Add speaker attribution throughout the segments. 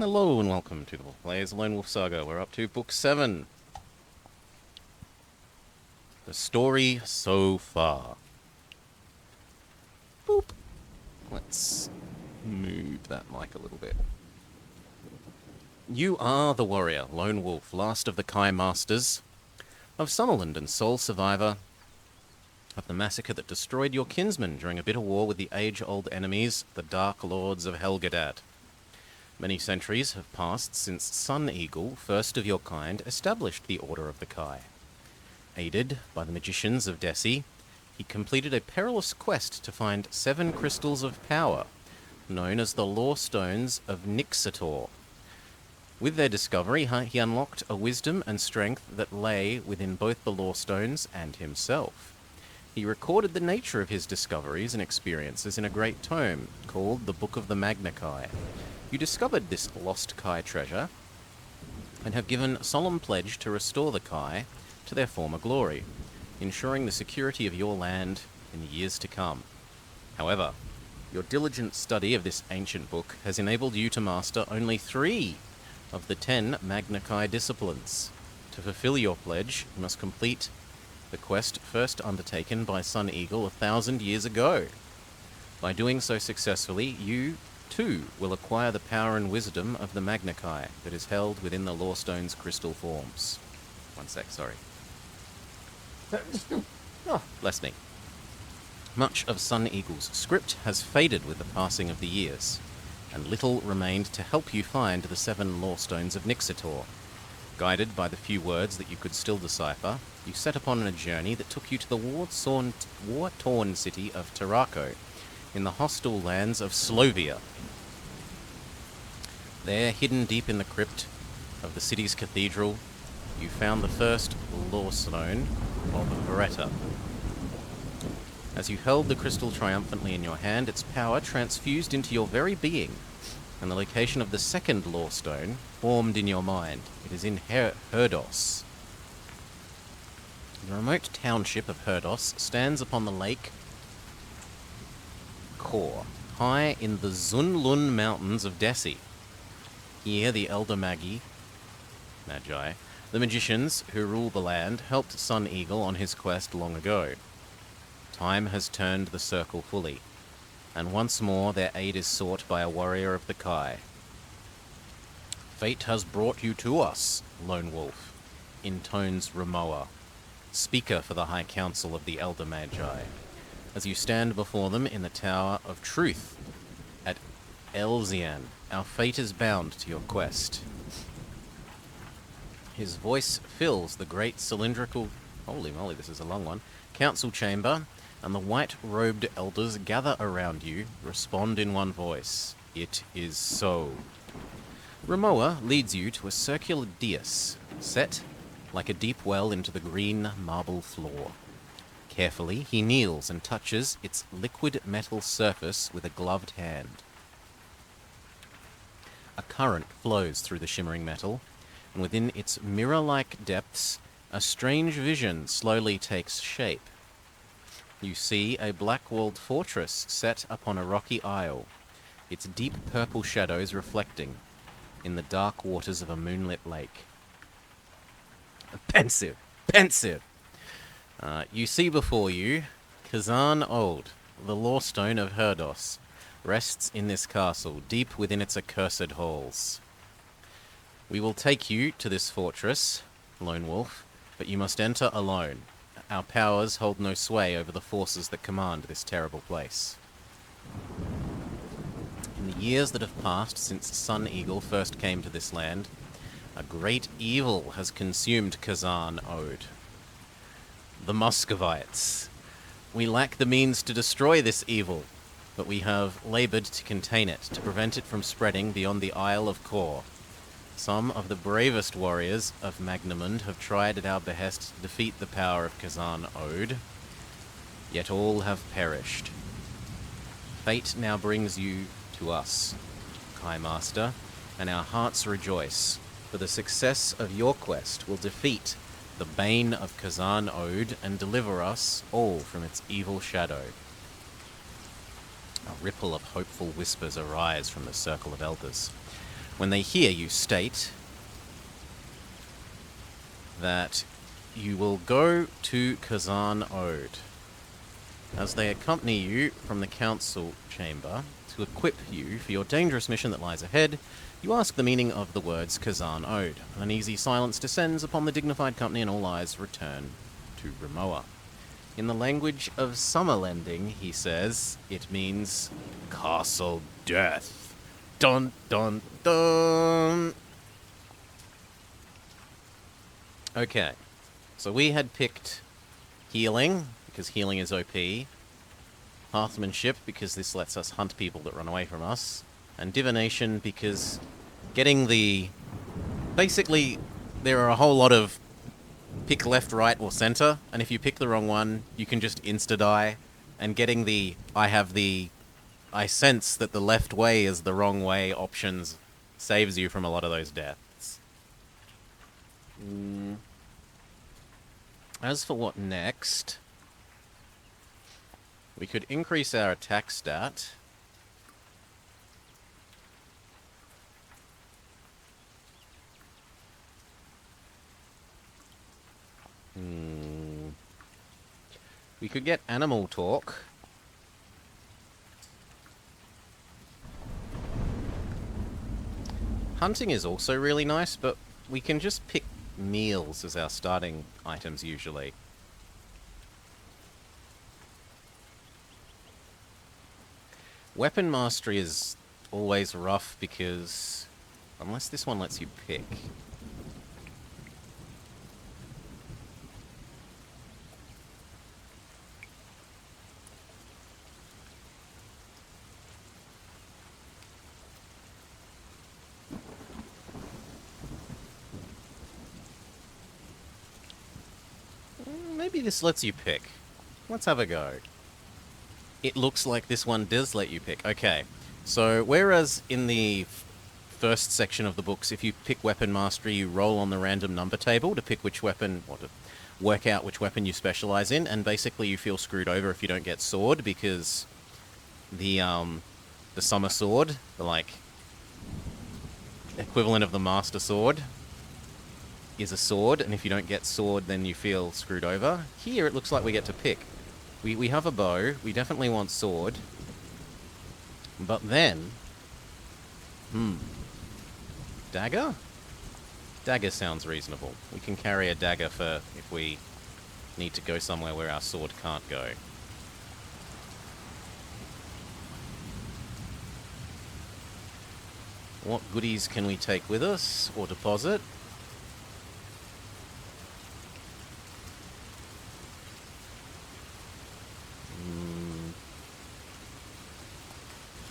Speaker 1: Hello and welcome to the Players Lone Wolf Saga. We're up to Book 7. The story so far. Boop. Let's move that mic a little bit. You are the warrior, Lone Wolf, last of the Kai Masters, of Sunderland and sole survivor of the massacre that destroyed your kinsmen during a bitter war with the age-old enemies, the Dark Lords of Helgedad. Many centuries have passed since Sun Eagle, first of your kind, established the Order of the Kai. Aided by the magicians of Desi, he completed a perilous quest to find 7 crystals of power, known as the Law Stones of Nixator. With their discovery, he unlocked a wisdom and strength that lay within both the Law Stones and himself. He recorded the nature of his discoveries and experiences in a great tome called the Book of the Magna Kai. You discovered this lost Kai treasure and have given solemn pledge to restore the Kai to their former glory, ensuring the security of your land in the years to come. However, your diligent study of this ancient book has enabled you to master only 3 of the 10 Magna Kai disciplines. To fulfill your pledge, you must complete the quest first undertaken by Sun Eagle 1,000 years ago. By doing so successfully, you too will acquire the power and wisdom of the Magna Kai that is held within the Lawstone's crystal forms. One sec, sorry. Oh, bless me. Much of Sun Eagle's script has faded with the passing of the years, and little remained to help you find the 7 Lawstones of Nixator. Guided by the few words that you could still decipher, you set upon a journey that took you to the war-torn city of Tarako, in the hostile lands of Slovia. There, hidden deep in the crypt of the city's cathedral, you found the first Lawstone of Veretta. As you held the crystal triumphantly in your hand, its power transfused into your very being, and the location of the second Lawstone formed in your mind. It is in Herdos. The remote township of Herdos stands upon the lake Kor, high in the Zunlun mountains of Desi. Here the elder Magi, the magicians who rule the land, helped Sun Eagle on his quest long ago. Time has turned the circle fully, and once more their aid is sought by a warrior of the Kai. Fate has brought you to us, Lone Wolf, intones Ramoa, speaker for the High Council of the Elder Magi, as you stand before them in the Tower of Truth at Elzian. Our fate is bound to your quest. His voice fills the great cylindrical, holy moly, this is a long one, council chamber, and the white-robed elders gather around you, respond in one voice. It is so. Ramoa leads you to a circular dais, set like a deep well into the green marble floor. Carefully, he kneels and touches its liquid metal surface with a gloved hand. A current flows through the shimmering metal, and within its mirror-like depths, a strange vision slowly takes shape. You see a black-walled fortress set upon a rocky isle, its deep purple shadows reflecting in the dark waters of a moonlit lake. Pensive! You see before you Kazan Old, the Lawstone of Herdos, rests in this castle, deep within its accursed halls. We will take you to this fortress, Lone Wolf, but you must enter alone. Our powers hold no sway over the forces that command this terrible place. In the years that have passed since Sun Eagle first came to this land, a great evil has consumed Kazan Ode. The Muscovites. We lack the means to destroy this evil, but we have labored to contain it, to prevent it from spreading beyond the Isle of Kor. Some of the bravest warriors of Magnamund have tried at our behest to defeat the power of Kazan Ode, yet all have perished. Fate now brings you to us, Kai Master, and our hearts rejoice, for the success of your quest will defeat the bane of Kazan Ode and deliver us all from its evil shadow. A ripple of hopeful whispers arise from the circle of elders. when they hear you state that you will go to Kazan Ode, as they accompany you from the council chamber to equip you for your dangerous mission that lies ahead. You ask the meaning of the words Kazan Ode. An uneasy silence descends upon the dignified company and all eyes return to Rimowa. In the language of Summerlending, he says, it means Castle Death. Dun dun dun! Okay, so we had picked healing, because healing is OP, Hearthmanship, because this lets us hunt people that run away from us, and Divination, because getting the... Basically, there are a whole lot of pick left, right, or center, and if you pick the wrong one, you can just insta-die, and getting the I sense that the left way is the wrong way options saves you from a lot of those deaths. As for what next, we could increase our attack stat. We could get animal talk. Hunting is also really nice, but we can just pick meals as our starting items usually. Weapon mastery is always rough because unless this one lets you pick. Maybe this lets you pick. Let's have a go. It looks like this one does let you pick. Okay, so whereas in the first section of the books, if you pick weapon mastery, you roll on the random number table to pick which weapon, or to work out which weapon you specialize in, and basically you feel screwed over if you don't get sword, because the summer sword, the like equivalent of the master sword, is a sword, and if you don't get sword, then you feel screwed over. Here, it looks like we get to pick. We have a bow. We definitely want sword. But then... Dagger? Dagger sounds reasonable. We can carry a dagger for if we need to go somewhere where our sword can't go. What goodies can we take with us, or deposit?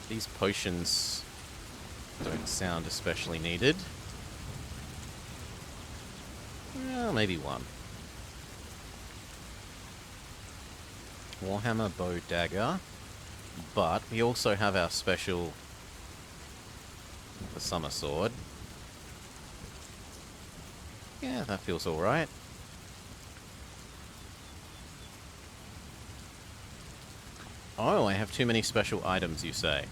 Speaker 1: These potions don't sound especially needed. Well, maybe one. Warhammer bow dagger. But we also have our special... the summer sword. Yeah, that feels alright. Oh, I have too many special items, you say.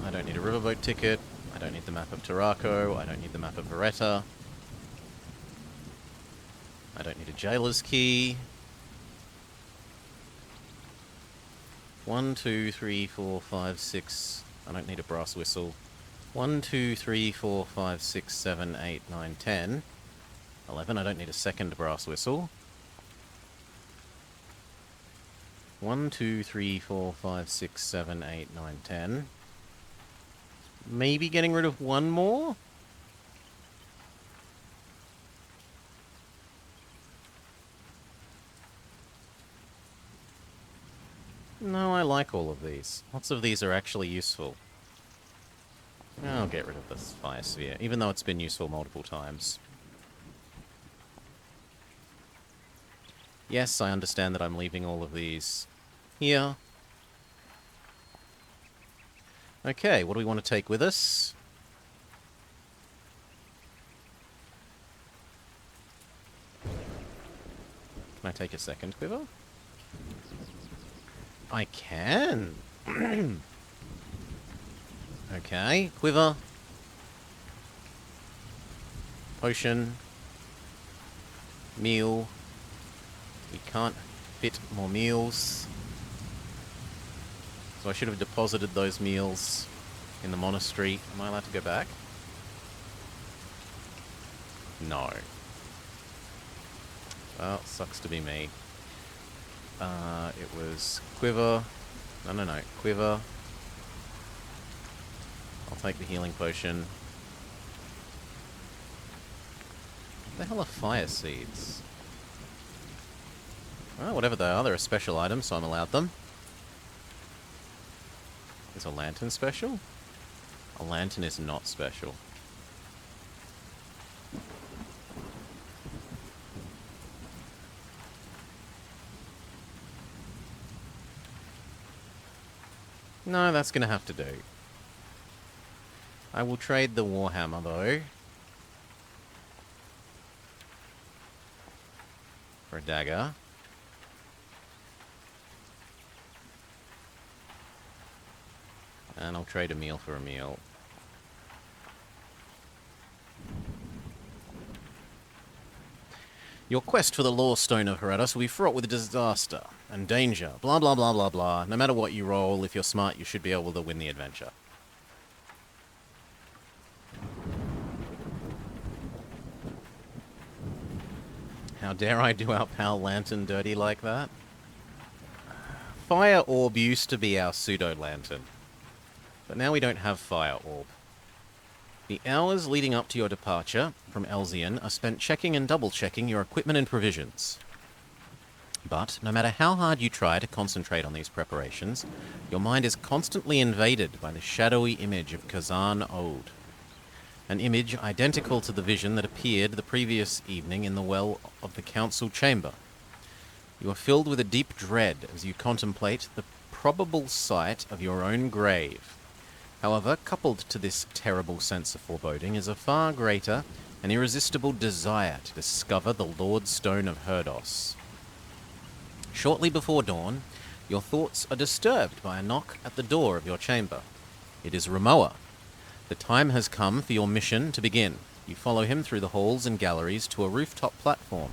Speaker 1: I don't need a riverboat ticket. I don't need the map of Tarako. I don't need the map of Beretta. I don't need a jailer's key. 1, 2, 3, 4, 5, 6. I don't need a brass whistle. 1, 2, 3, 4, 5, 6, 7, 8, 9, 10. 11. I don't need a second brass whistle. 1, 2, 3, 4, 5, 6, 7, 8, 9, 10. Maybe getting rid of one more? No, I like all of these. Lots of these are actually useful. I'll get rid of this fire sphere, even though it's been useful multiple times. Yes, I understand that I'm leaving all of these here. Okay, what do we want to take with us? Can I take a second quiver? I can! Okay, quiver. Potion. Meal. We can't fit more meals. So I should have deposited those meals in the monastery. Am I allowed to go back? No. Well, sucks to be me. It was quiver. No. Quiver. I'll take the healing potion. What the hell are fire seeds? Well, whatever they are, they're a special item, so I'm allowed them. Is a lantern special? A lantern is not special. No, that's gonna have to do. I will trade the Warhammer, though. For a dagger. And I'll trade a meal for a meal. Your quest for the Lore Stone of Heretus will be fraught with disaster and danger. Blah, blah, blah, blah, blah. No matter what you roll, if you're smart, you should be able to win the adventure. How dare I do our pal Lantern dirty like that? Fire Orb used to be our pseudo-lantern. But now we don't have Fire Orb. The hours leading up to your departure from Elzian are spent checking and double-checking your equipment and provisions. But, no matter how hard you try to concentrate on these preparations, your mind is constantly invaded by the shadowy image of Kazan Ode. An image identical to the vision that appeared the previous evening in the well of the council chamber. You are filled with a deep dread as you contemplate the probable sight of your own grave. However, coupled to this terrible sense of foreboding is a far greater and irresistible desire to discover the Lord Stone of Herdos. Shortly before dawn, your thoughts are disturbed by a knock at the door of your chamber. It is Ramoa. The time has come for your mission to begin. You follow him through the halls and galleries to a rooftop platform,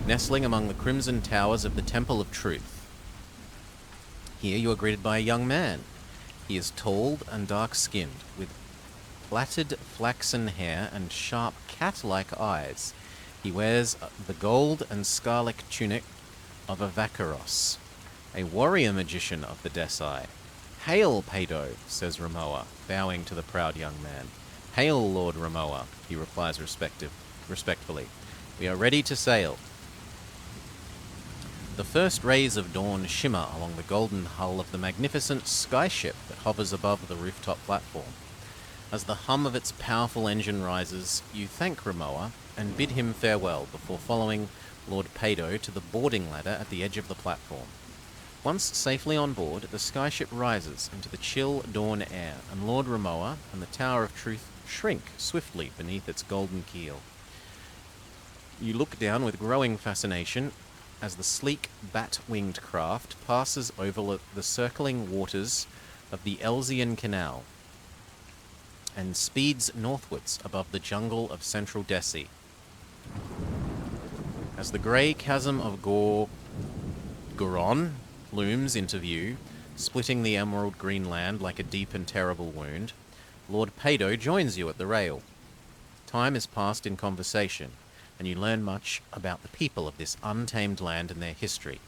Speaker 1: nestling among the crimson towers of the Temple of Truth. Here you are greeted by a young man. He is tall and dark-skinned, with plaited flaxen hair and sharp cat-like eyes. He wears the gold and scarlet tunic of a Vakaros, a warrior magician of the Desai. "Hail, Pado," says Ramoa, bowing to the proud young man. "Hail, Lord Ramoa," he replies respectfully. "We are ready to sail." The first rays of dawn shimmer along the golden hull of the magnificent skyship that hovers above the rooftop platform. As the hum of its powerful engine rises, you thank Ramoa and bid him farewell before following Lord Pado to the boarding ladder at the edge of the platform. Once safely on board, the skyship rises into the chill dawn air, and Lord Ramoa and the Tower of Truth shrink swiftly beneath its golden keel. You look down with growing fascination as the sleek, bat-winged craft passes over the circling waters of the Elzian Canal and speeds northwards above the jungle of central Desi. As the grey chasm of Goron looms into view, splitting the emerald green land like a deep and terrible wound, Lord Pado joins you at the rail. Time is passed in conversation, and you learn much about the people of this untamed land and their history.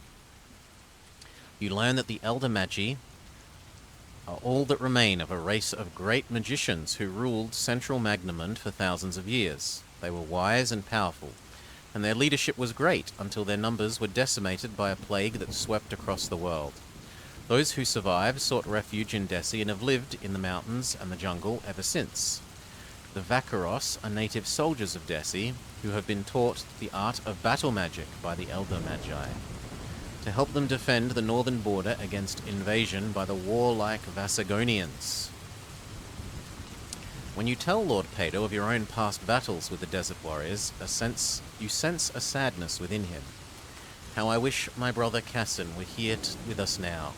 Speaker 1: You learn that the Elder Magi are all that remain of a race of great magicians who ruled Central Magnamund for thousands of years. They were wise and powerful, and their leadership was great until their numbers were decimated by a plague that swept across the world. Those who survived sought refuge in Desi and have lived in the mountains and the jungle ever since. The Vakaros are native soldiers of Desi who have been taught the art of battle magic by the Elder Magi to help them defend the northern border against invasion by the warlike Vasagonians. When you tell Lord Pado of your own past battles with the Desert Warriors, you sense a sadness within him. How I wish my brother Cassin were here with us now.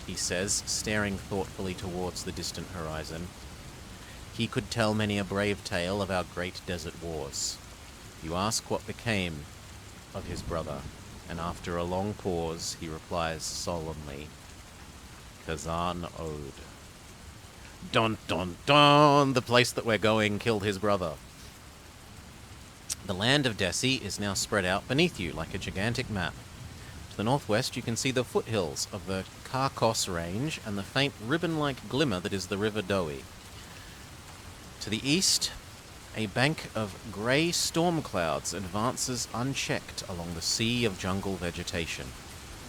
Speaker 1: he says, staring thoughtfully towards the distant horizon. He could tell many a brave tale of our great desert wars. You ask what became of his brother, and after a long pause, he replies solemnly, Kazan Ode. Dun dun dun! The place that we're going killed his brother. The land of Desi is now spread out beneath you like a gigantic map. To the northwest, you can see the foothills of the Karkos Range and the faint ribbon-like glimmer that is the River Doi. To the east, a bank of grey storm clouds advances unchecked along the sea of jungle vegetation.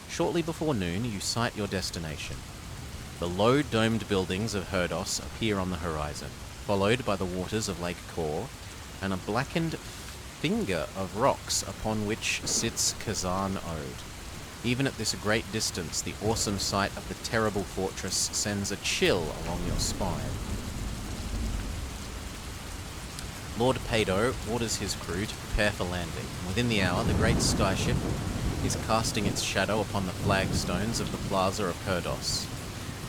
Speaker 1: Shortly before noon, you sight your destination. The low domed buildings of Herdos appear on the horizon, followed by the waters of Lake Kor and a blackened finger of rocks upon which sits Kazan Ode. Even at this great distance, the awesome sight of the terrible fortress sends a chill along your spine. Lord Pado orders his crew to prepare for landing, and within the hour the great skyship is casting its shadow upon the flagstones of the plaza of Herdos.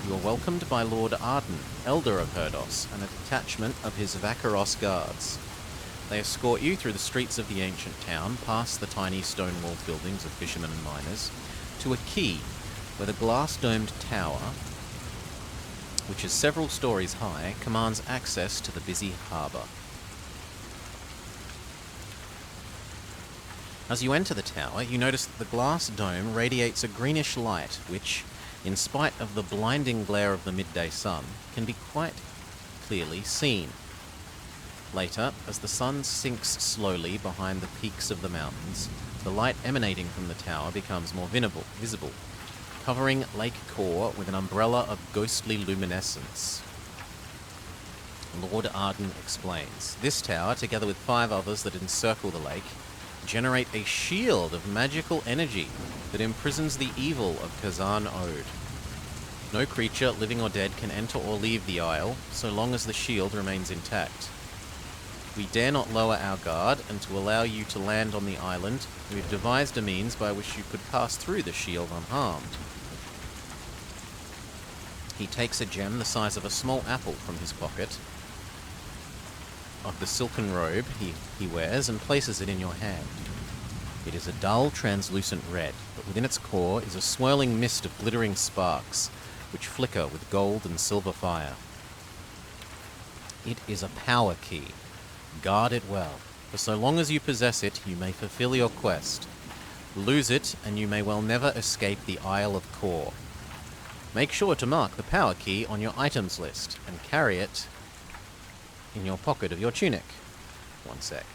Speaker 1: You are welcomed by Lord Arden, Elder of Herdos, and a detachment of his Vakaros guards. They escort you through the streets of the ancient town, past the tiny stone-walled buildings of fishermen and miners, to a quay where the glass-domed tower, which is several stories high, commands access to the busy harbour. As you enter the tower, you notice that the glass dome radiates a greenish light, which, in spite of the blinding glare of the midday sun, can be quite clearly seen. Later, as the sun sinks slowly behind the peaks of the mountains, the light emanating from the tower becomes more visible, covering Lake Kor with an umbrella of ghostly luminescence. Lord Arden explains, this tower, together with 5 others that encircle the lake, generate a shield of magical energy that imprisons the evil of Kazan Ode. No creature, living or dead, can enter or leave the isle, so long as the shield remains intact. We dare not lower our guard, and to allow you to land on the island, we've devised a means by which you could pass through the shield unharmed. He takes a gem the size of a small apple from his pocket of the silken robe he wears and places it in your hand. It is a dull, translucent red, but within its core is a swirling mist of glittering sparks, which flicker with gold and silver fire. It is a power key. Guard it well, for so long as you possess it, you may fulfill your quest. Lose it, and you may well never escape the Isle of Kor. Make sure to mark the power key on your items list, and carry it in your pocket of your tunic. One sec.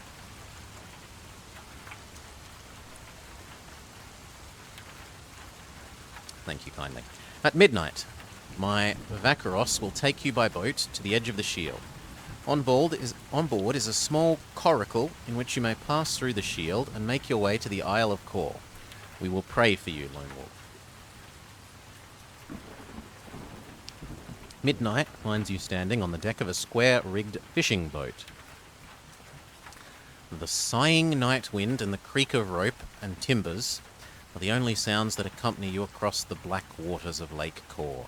Speaker 1: Thank you kindly. At midnight, my Vakaros will take you by boat to the edge of the shield. On board is a small coracle in which you may pass through the shield and make your way to the Isle of Kor. We will pray for you, Lone Wolf. Midnight finds you standing on the deck of a square-rigged fishing boat. The sighing night wind and the creak of rope and timbers are the only sounds that accompany you across the black waters of Lake Kor.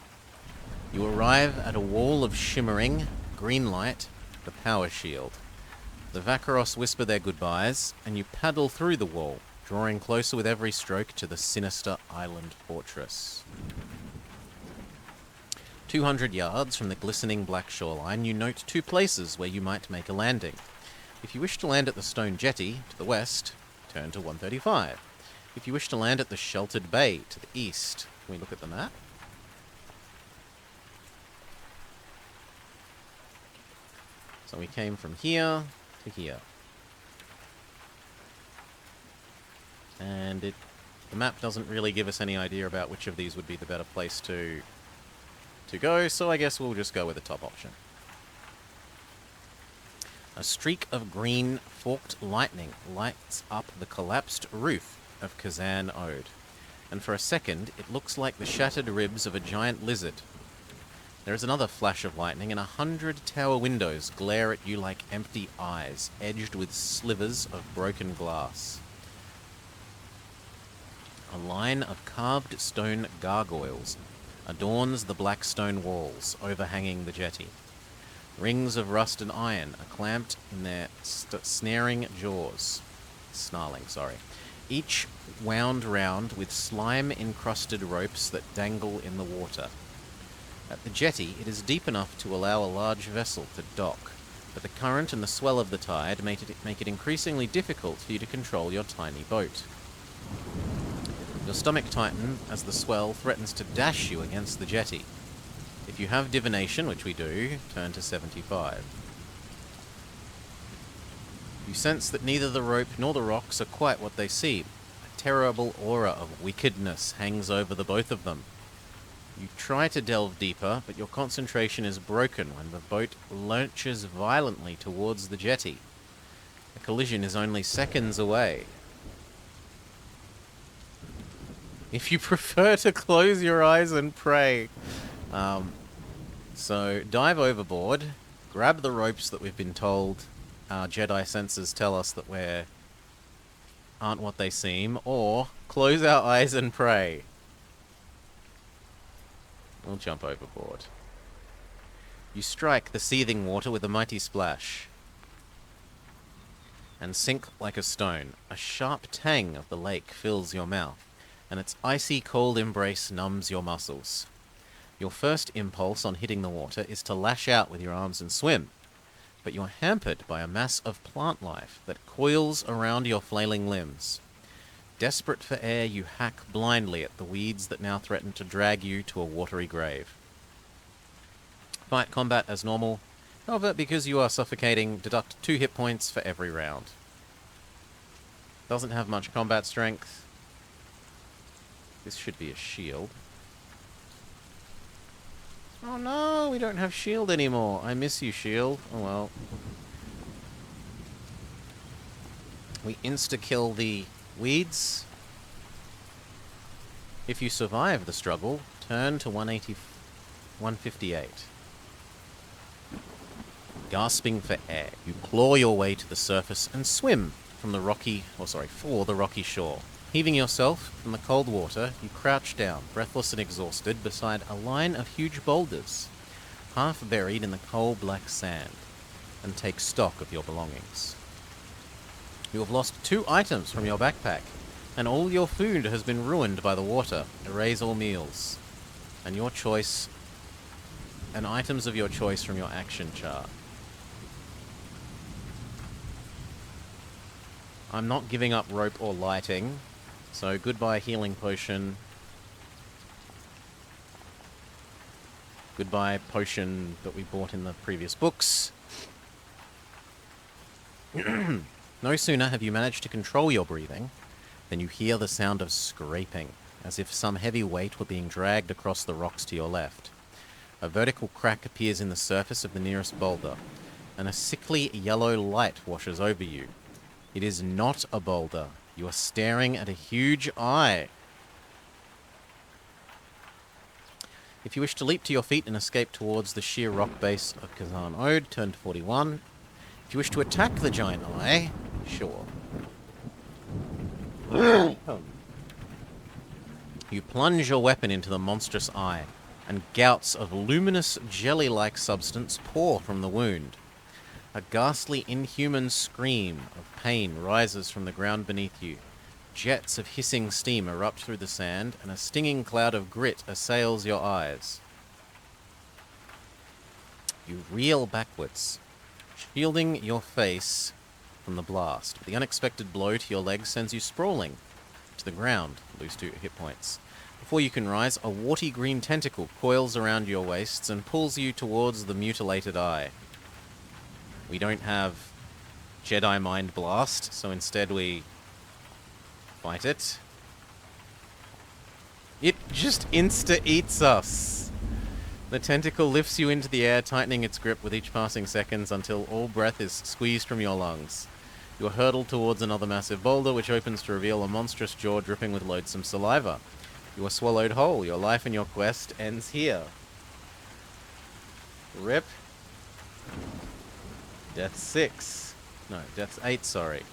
Speaker 1: You arrive at a wall of shimmering green light, the power shield. The Vakaros whisper their goodbyes, and you paddle through the wall, drawing closer with every stroke to the sinister island fortress. 200 yards from the glistening black shoreline, you note 2 places where you might make a landing. If you wish to land at the stone jetty to the west, turn to 135. If you wish to land at the sheltered bay to the east, can we look at the map? So we came from here to here. And the map doesn't really give us any idea about which of these would be the better place to go, so I guess we'll just go with the top option. A streak of green forked lightning lights up the collapsed roof of Kazan Ode, and for a second it looks like the shattered ribs of a giant lizard. There is another flash of lightning, and 100 tower windows glare at you like empty eyes, edged with slivers of broken glass. A line of carved stone gargoyles adorns the black stone walls overhanging the jetty. Rings of rust and iron are clamped in their snaring jaws. Snarling, sorry. Each wound round with slime-encrusted ropes that dangle in the water. At the jetty, it is deep enough to allow a large vessel to dock, but the current and the swell of the tide make it increasingly difficult for you to control your tiny boat. Your stomach tightens as the swell threatens to dash you against the jetty. If you have divination, which we do, turn to 75. You sense that neither the rope nor the rocks are quite what they seem. A terrible aura of wickedness hangs over the both of them. You try to delve deeper, but your concentration is broken when the boat lurches violently towards the jetty. A collision is only seconds away. If you prefer to close your eyes and pray. So dive overboard, grab the ropes that we've been told our Jedi senses tell us that we aren't what they seem, or close our eyes and pray. We'll jump overboard. You strike the seething water with a mighty splash and sink like a stone. A sharp tang of the lake fills your mouth, and its icy cold embrace numbs your muscles. Your first impulse on hitting the water is to lash out with your arms and swim, but you're hampered by a mass of plant life that coils around your flailing limbs. Desperate for air, you hack blindly at the weeds that now threaten to drag you to a watery grave. Fight combat as normal. However, because you are suffocating, deduct 2 hit points for every round. Doesn't have much combat strength. This should be a shield. Oh no, we don't have shield anymore. I miss you, shield. Oh well. We insta-kill the weeds. If you survive the struggle, turn to 158. Gasping for air, you claw your way to the surface and swim from the rocky, for the rocky shore. Heaving yourself from the cold water, you crouch down, breathless and exhausted, beside a line of huge boulders, half buried in the coal black sand, and take stock of your belongings. You have lost 2 items from your backpack, and all your food has been ruined by the water. Erase all meals, and items of your choice from your action chart. I'm not giving up rope or lighting, so goodbye healing potion. Goodbye potion that we bought in the previous books. No sooner have you managed to control your breathing than you hear the sound of scraping, as if some heavy weight were being dragged across the rocks to your left. A vertical crack appears in the surface of the nearest boulder, and a sickly yellow light washes over you. It is not a boulder. You are staring at a huge eye. If you wish to leap to your feet and escape towards the sheer rock base of Kazan Ode, turn to 41. If you wish to attack the giant eye, sure. You plunge your weapon into the monstrous eye, and gouts of luminous jelly-like substance pour from the wound. A ghastly, inhuman scream of pain rises from the ground beneath you. Jets of hissing steam erupt through the sand, and a stinging cloud of grit assails your eyes. You reel backwards, shielding your face from the blast. The unexpected blow to your leg sends you sprawling to the ground, lose 2 hit points. Before you can rise, a warty green tentacle coils around your waists and pulls you towards the mutilated eye. We don't have Jedi Mind Blast, so instead we fight it. It just insta-eats us. The tentacle lifts you into the air, tightening its grip with each passing seconds until all breath is squeezed from your lungs. You are hurtled towards another massive boulder, which opens to reveal a monstrous jaw dripping with loathsome saliva. You are swallowed whole. Your life and your quest ends here. Rip. Death 6. No, Death 8, sorry.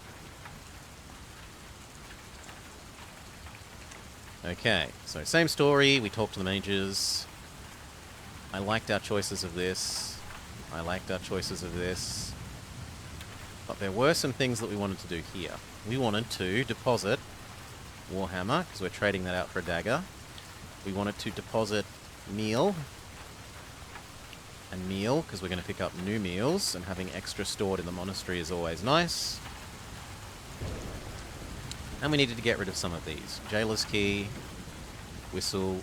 Speaker 1: Okay, so same story. We talked to the mages. I liked our choices of this. I liked our choices of this. But there were some things that we wanted to do here. We wanted to deposit Warhammer, because we're trading that out for a dagger. We wanted to deposit meal. And meal, because we're going to pick up new meals, and having extra stored in the monastery is always nice. And we needed to get rid of some of these. Jailer's Key, Whistle.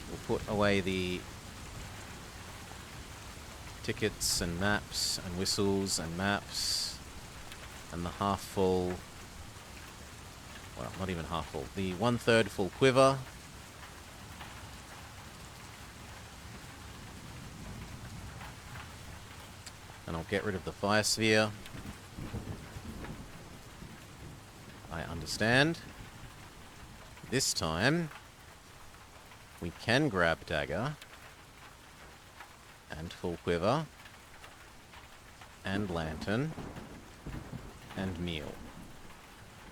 Speaker 1: We'll put away the tickets and maps and whistles and maps and the half full, well, not even half full, the 1/3 full quiver. And I'll get rid of the fire sphere. I understand. This time we can grab dagger and full quiver and lantern and meal.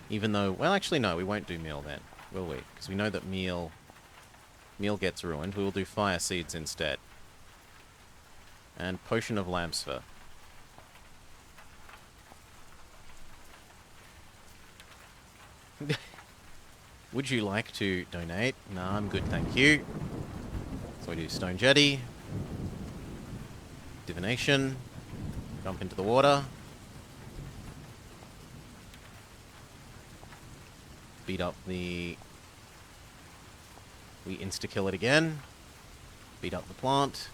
Speaker 1: Even though, well, actually no, we won't do meal then, will we? Because we know that meal gets ruined. We will do fire seeds instead. And potion of Lamsfer. Would you like to donate? No, I'm good, thank you. So we do Stone Jetty, Divination, jump into the water, beat up the... We insta-kill it again, beat up the plant,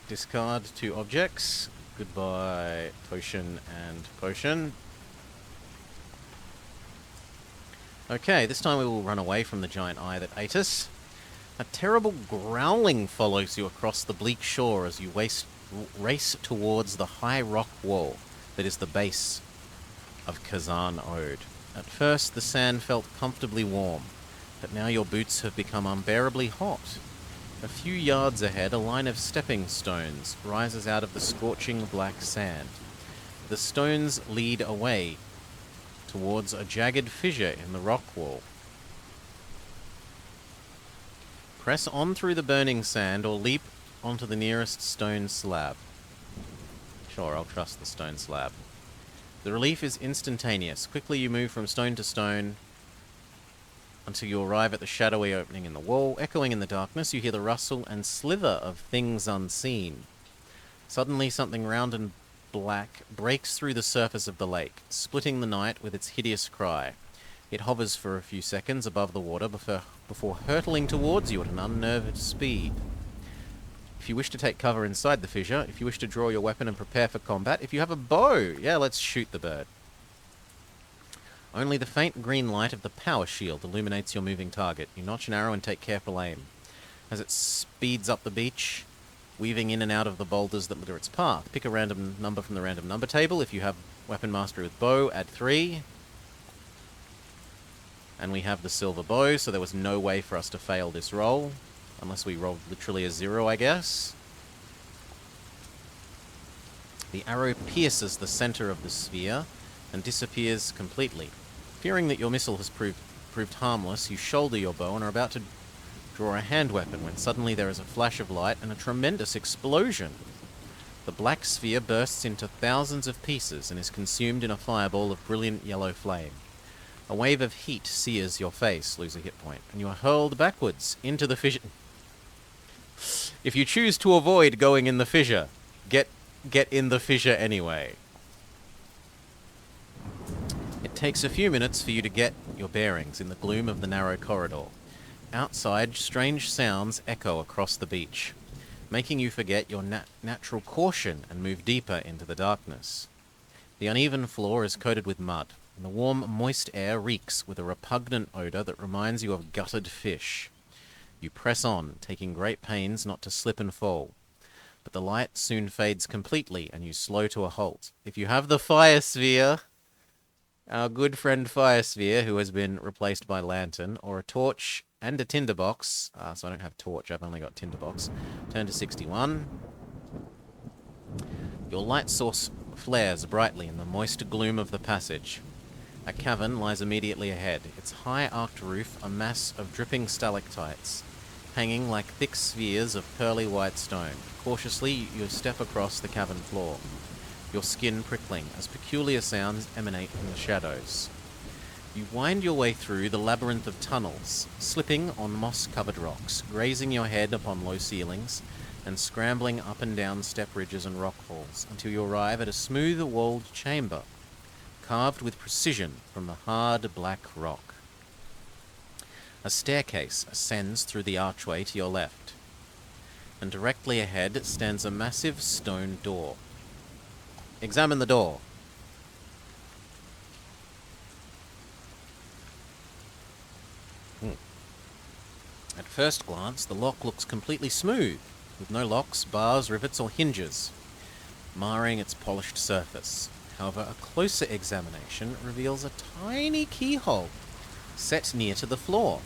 Speaker 1: discard 2 objects, goodbye potion and potion. Okay, this time we will run away from the giant eye that ate us. A terrible growling follows you across the bleak shore as you race towards the high rock wall that is the base of Kazan Ode. At first, the sand felt comfortably warm, but now your boots have become unbearably hot. A few yards ahead, a line of stepping stones rises out of the scorching black sand. The stones lead away towards a jagged fissure in the rock wall. Press on through the burning sand or leap onto the nearest stone slab. Sure, I'll trust the stone slab. The relief is instantaneous. Quickly you move from stone to stone until you arrive at the shadowy opening in the wall. Echoing in the darkness, you hear the rustle and slither of things unseen. Suddenly something round and black breaks through the surface of the lake, splitting the night with its hideous cry. It hovers for a few seconds above the water before hurtling towards you at an unnerved speed. If you wish to take cover inside the fissure, if you wish to draw your weapon and prepare for combat, if you have a bow, yeah, let's shoot the bird. Only the faint green light of the power shield illuminates your moving target. You notch an arrow and take careful aim. As it speeds up the beach, weaving in and out of the boulders that litter its path. Pick a random number from the random number table. If you have weapon mastery with bow, add 3. And we have the silver bow, so there was no way for us to fail this roll. Unless we rolled literally a 0, I guess. The arrow pierces the center of the sphere and disappears completely. Fearing that your missile has proved harmless, you shoulder your bow and are about to draw a hand weapon when suddenly there is a flash of light and a tremendous explosion. The black sphere bursts into thousands of pieces and is consumed in a fireball of brilliant yellow flame. A wave of heat sears your face, lose a hit point, and you are hurled backwards into the fissure. If you choose to avoid going in the fissure, get in the fissure anyway. It takes a few minutes for you to get your bearings in the gloom of the narrow corridor. Outside, strange sounds echo across the beach, making you forget your natural caution and move deeper into the darkness. The uneven floor is coated with mud, and the warm, moist air reeks with a repugnant odor that reminds you of gutted fish. You press on, taking great pains not to slip and fall. But the light soon fades completely, and you slow to a halt. If you have the fire sphere, our good friend fire sphere, who has been replaced by lantern, or a torch and a tinderbox, so I don't have torch, I've only got tinderbox, turn to 61. Your light source flares brightly in the moist gloom of the passage. A cavern lies immediately ahead, its high arched roof a mass of dripping stalactites, hanging like thick spheres of pearly white stone. Cautiously, you step across the cavern floor, your skin prickling as peculiar sounds emanate from the shadows. You wind your way through the labyrinth of tunnels, slipping on moss-covered rocks, grazing your head upon low ceilings, and scrambling up and down step ridges and rock falls, until you arrive at a smooth-walled chamber, carved with precision from the hard black rock. A staircase ascends through the archway to your left, and directly ahead stands a massive stone door. Examine the door. At first glance, the lock looks completely smooth, with no locks, bars, rivets, or hinges, marring its polished surface. However, a closer examination reveals a tiny keyhole set near to the floor.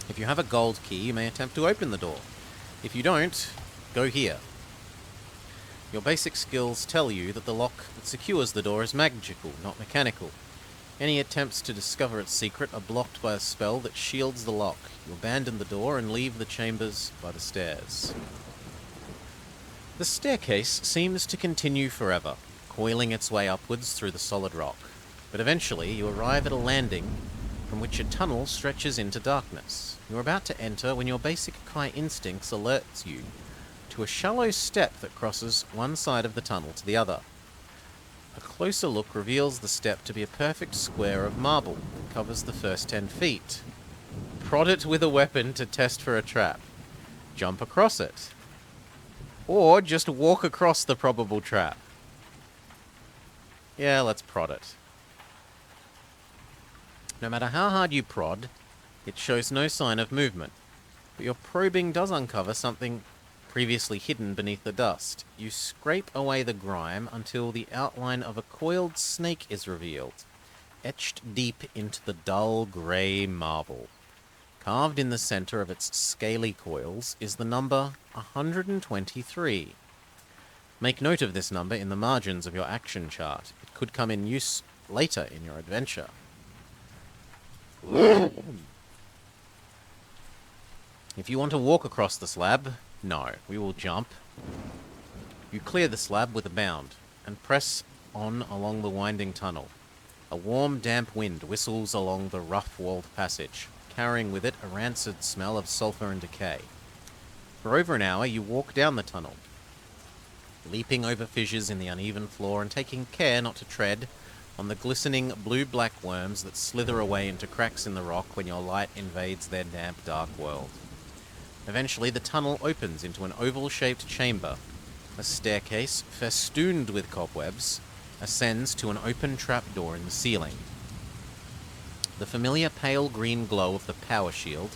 Speaker 1: If you have a gold key, you may attempt to open the door. If you don't, go here. Your basic skills tell you that the lock that secures the door is magical, not mechanical. Any attempts to discover its secret are blocked by a spell that shields the lock. You abandon the door and leave the chambers by the stairs. The staircase seems to continue forever, coiling its way upwards through the solid rock. But eventually you arrive at a landing from which a tunnel stretches into darkness. You're about to enter when your basic Kai instincts alerts you to a shallow step that crosses one side of the tunnel to the other. A closer look reveals the step to be a perfect square of marble that covers the first 10 feet. Prod it with a weapon to test for a trap. Jump across it. Or just walk across the probable trap. Yeah, let's prod it. No matter how hard you prod, it shows no sign of movement. But your probing does uncover something previously hidden beneath the dust. You scrape away the grime until the outline of a coiled snake is revealed, etched deep into the dull grey marble. Carved in the center of its scaly coils is the number 123. Make note of this number in the margins of your action chart. It could come in use later in your adventure. If you want to walk across the slab, no, we will jump. You clear the slab with a bound and press on along the winding tunnel. A warm, damp wind whistles along the rough-walled passage, carrying with it a rancid smell of sulfur and decay. For over an hour, you walk down the tunnel, leaping over fissures in the uneven floor and taking care not to tread on the glistening blue-black worms that slither away into cracks in the rock when your light invades their damp, dark world. Eventually, the tunnel opens into an oval-shaped chamber. A staircase, festooned with cobwebs, ascends to an open trapdoor in the ceiling. The familiar pale green glow of the power shield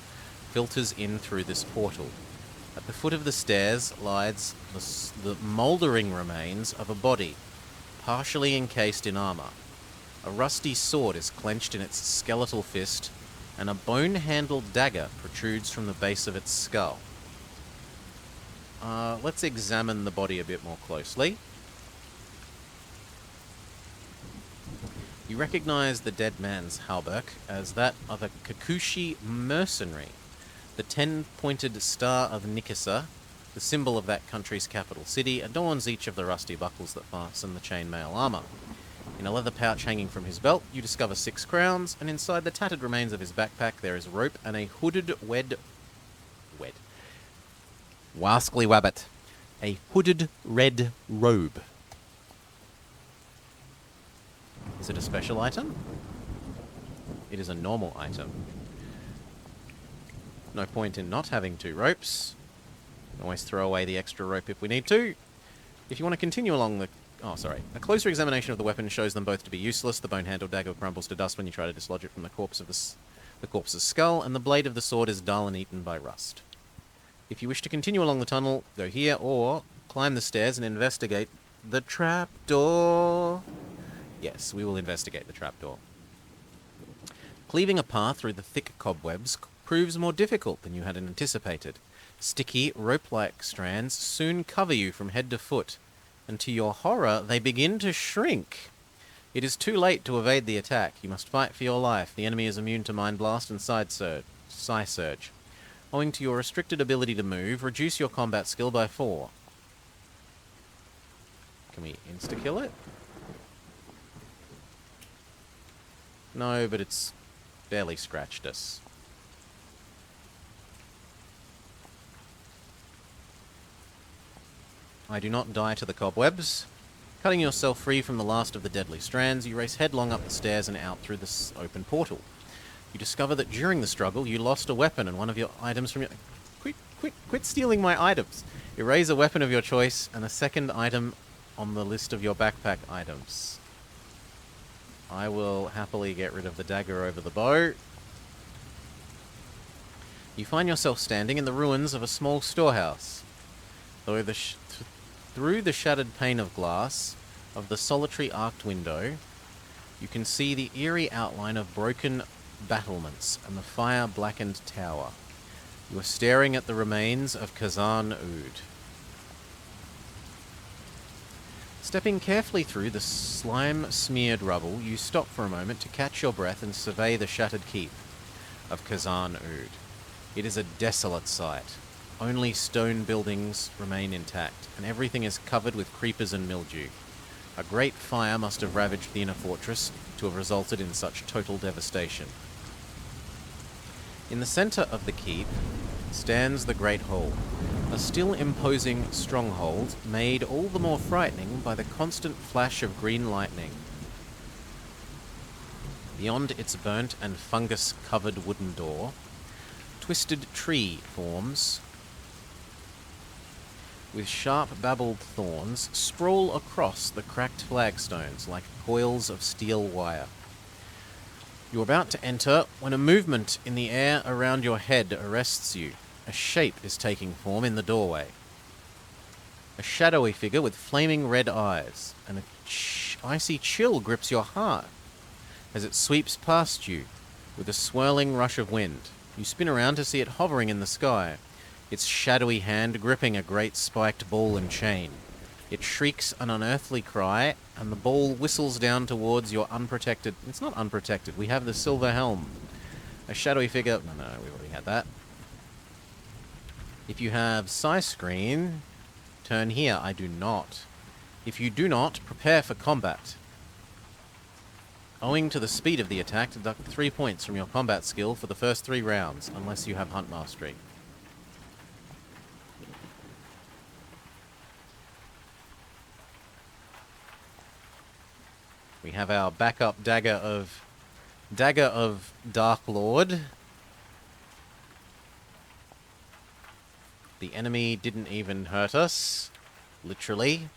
Speaker 1: filters in through this portal. At the foot of the stairs lies the mouldering remains of a body, partially encased in armor. A rusty sword is clenched in its skeletal fist, and a bone-handled dagger protrudes from the base of its skull. Let's examine the body a bit more closely. You recognize the dead man's hauberk as that of a Kikushi mercenary. The 10-pointed star of Nikisa, the symbol of that country's capital city, adorns each of the rusty buckles that fasten the chainmail armor. In a leather pouch hanging from his belt, you discover 6 crowns, and inside the tattered remains of his backpack there is rope and a hooded Wascally Wabbit. A hooded red robe. Is it a special item? It is a normal item. No point in not having 2 ropes. Always throw away the extra rope if we need to. If you want to continue along the... Oh, sorry. A closer examination of the weapon shows them both to be useless. The bone-handled dagger crumbles to dust when you try to dislodge it from the corpse's skull, and the blade of the sword is dull and eaten by rust. If you wish to continue along the tunnel, go here, or climb the stairs and investigate the trapdoor. Yes, we will investigate the trapdoor. Cleaving a path through the thick cobwebs proves more difficult than you had anticipated. Sticky, rope-like strands soon cover you from head to foot, and to your horror, they begin to shrink. It is too late to evade the attack. You must fight for your life. The enemy is immune to Mind Blast and Psi Surge. Owing to your restricted ability to move, reduce your combat skill by 4. Can we insta-kill it? No, but it's barely scratched us. I do not die to the cobwebs. Cutting yourself free from the last of the deadly strands, you race headlong up the stairs and out through this open portal. You discover that during the struggle, you lost a weapon and one of your items from your... Quit stealing my items! Erase a weapon of your choice and a second item on the list of your backpack items. I will happily get rid of the dagger over the bow. You find yourself standing in the ruins of a small storehouse. Through the shattered pane of glass of the solitary arched window, you can see the eerie outline of broken battlements and the fire-blackened tower. You are staring at the remains of Kazan Oud. Stepping carefully through the slime-smeared rubble, you stop for a moment to catch your breath and survey the shattered keep of Kazan Oud. It is a desolate sight. Only stone buildings remain intact, and everything is covered with creepers and mildew. A great fire must have ravaged the inner fortress to have resulted in such total devastation. In the center of the keep stands the Great Hall, a still imposing stronghold made all the more frightening by the constant flash of green lightning. Beyond its burnt and fungus-covered wooden door, twisted tree forms with sharp babbled thorns sprawl across the cracked flagstones like coils of steel wire. You're about to enter when a movement in the air around your head arrests you. A shape is taking form in the doorway. A shadowy figure with flaming red eyes, and an icy chill grips your heart as it sweeps past you with a swirling rush of wind. You spin around to see it hovering in the sky, its shadowy hand gripping a great spiked ball and chain. It shrieks an unearthly cry, and the ball whistles down towards your unprotected... It's not unprotected. We have the silver helm. A shadowy figure... No, we already had that. If you have Psi Screen, turn here. I do not. If you do not, prepare for combat. Owing to the speed of the attack, deduct 3 points from your combat skill for the first 3 rounds, unless you have Hunt Mastery. We have our backup Dagger of Dark Lord. The enemy didn't even hurt us, literally.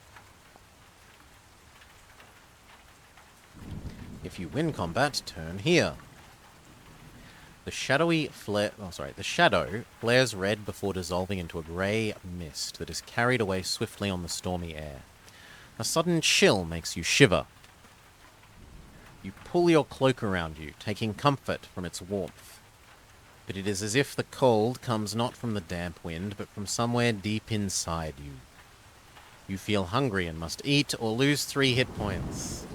Speaker 1: If you win combat, turn here. The shadow flares red before dissolving into a grey mist that is carried away swiftly on the stormy air. A sudden chill makes you shiver. You pull your cloak around you, taking comfort from its warmth. But it is as if the cold comes not from the damp wind, but from somewhere deep inside you. You feel hungry and must eat or lose 3 hit points.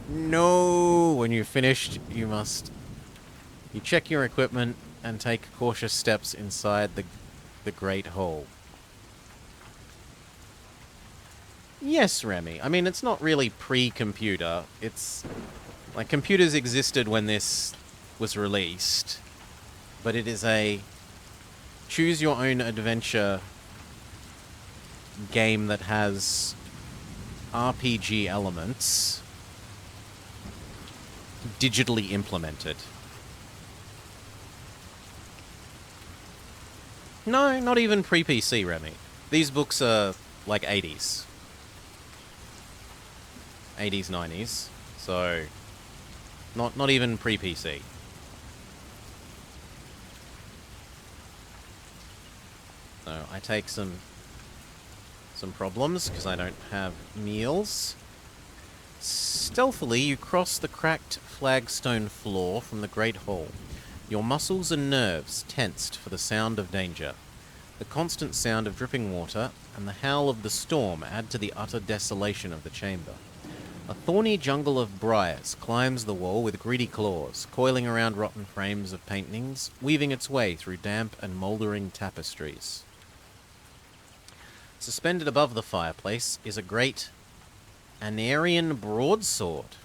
Speaker 1: No! When you've finished, you check your equipment and take cautious steps inside the Great Hall. Yes, Remy. I mean, it's not really pre-computer. It's... like, computers existed when this was released, but it is a choose-your-own-adventure game that has RPG elements digitally implemented. No, not even pre-PC, Remy. These books are, like, 80s. 80s, 90s. So... Not even pre-PC. So I take some problems because I don't have meals. Stealthily, you cross the cracked flagstone floor from the Great Hall. Your muscles and nerves tensed for the sound of danger. The constant sound of dripping water and the howl of the storm add to the utter desolation of the chamber. A thorny jungle of briars climbs the wall with greedy claws, coiling around rotten frames of paintings, weaving its way through damp and mouldering tapestries. Suspended above the fireplace is a great Anarian broadsword,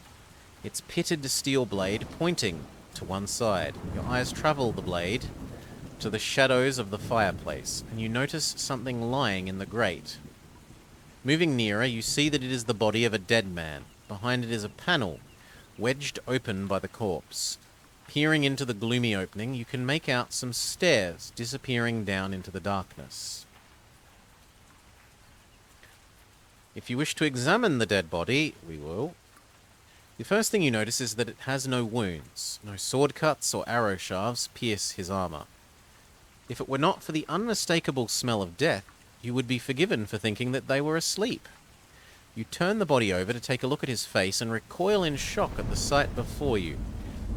Speaker 1: its pitted steel blade pointing to one side. Your eyes travel the blade to the shadows of the fireplace, and you notice something lying in the grate. Moving nearer, you see that it is the body of a dead man. Behind it is a panel, wedged open by the corpse. Peering into the gloomy opening, you can make out some stairs disappearing down into the darkness. If you wish to examine the dead body, we will. The first thing you notice is that it has no wounds. No sword cuts or arrow shafts pierce his armor. If it were not for the unmistakable smell of death, you would be forgiven for thinking that they were asleep. You turn the body over to take a look at his face and recoil in shock at the sight before you.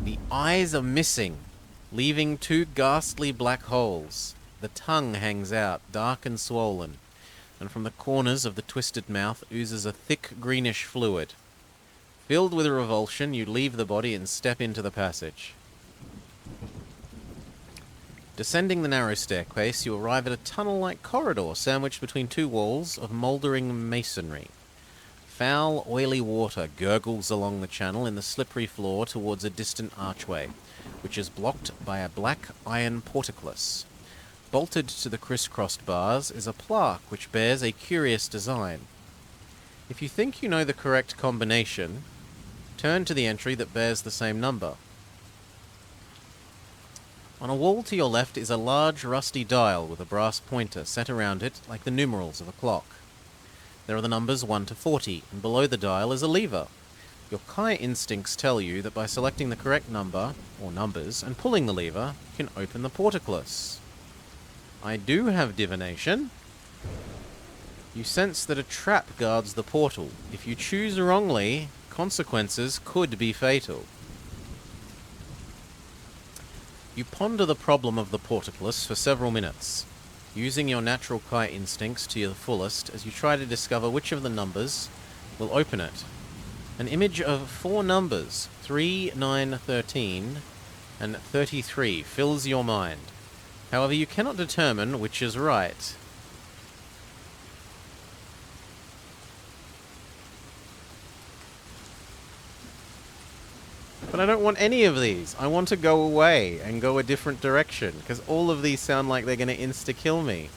Speaker 1: The eyes are missing, leaving two ghastly black holes. The tongue hangs out, dark and swollen, and from the corners of the twisted mouth oozes a thick greenish fluid. Filled with revulsion, you leave the body and step into the passage. Descending the narrow staircase, you arrive at a tunnel-like corridor sandwiched between two walls of mouldering masonry. Foul, oily water gurgles along the channel in the slippery floor towards a distant archway, which is blocked by a black iron portcullis. Bolted to the crisscrossed bars is a plaque which bears a curious design. If you think you know the correct combination, turn to the entry that bears the same number. On a wall to your left is a large rusty dial with a brass pointer set around it like the numerals of a clock. There are the numbers 1 to 40, and below the dial is a lever. Your Kai instincts tell you that by selecting the correct number, or numbers, and pulling the lever, you can open the portcullis. I do have divination. You sense that a trap guards the portal. If you choose wrongly, consequences could be fatal. You ponder the problem of the portcullis for several minutes, using your natural Kai instincts to the fullest as you try to discover which of the numbers will open it. An image of 4 numbers, 3, 9, 13, and 33, fills your mind. However, you cannot determine which is right. But I don't want any of these. I want to go away and go a different direction, because all of these sound like they're going to insta-kill me.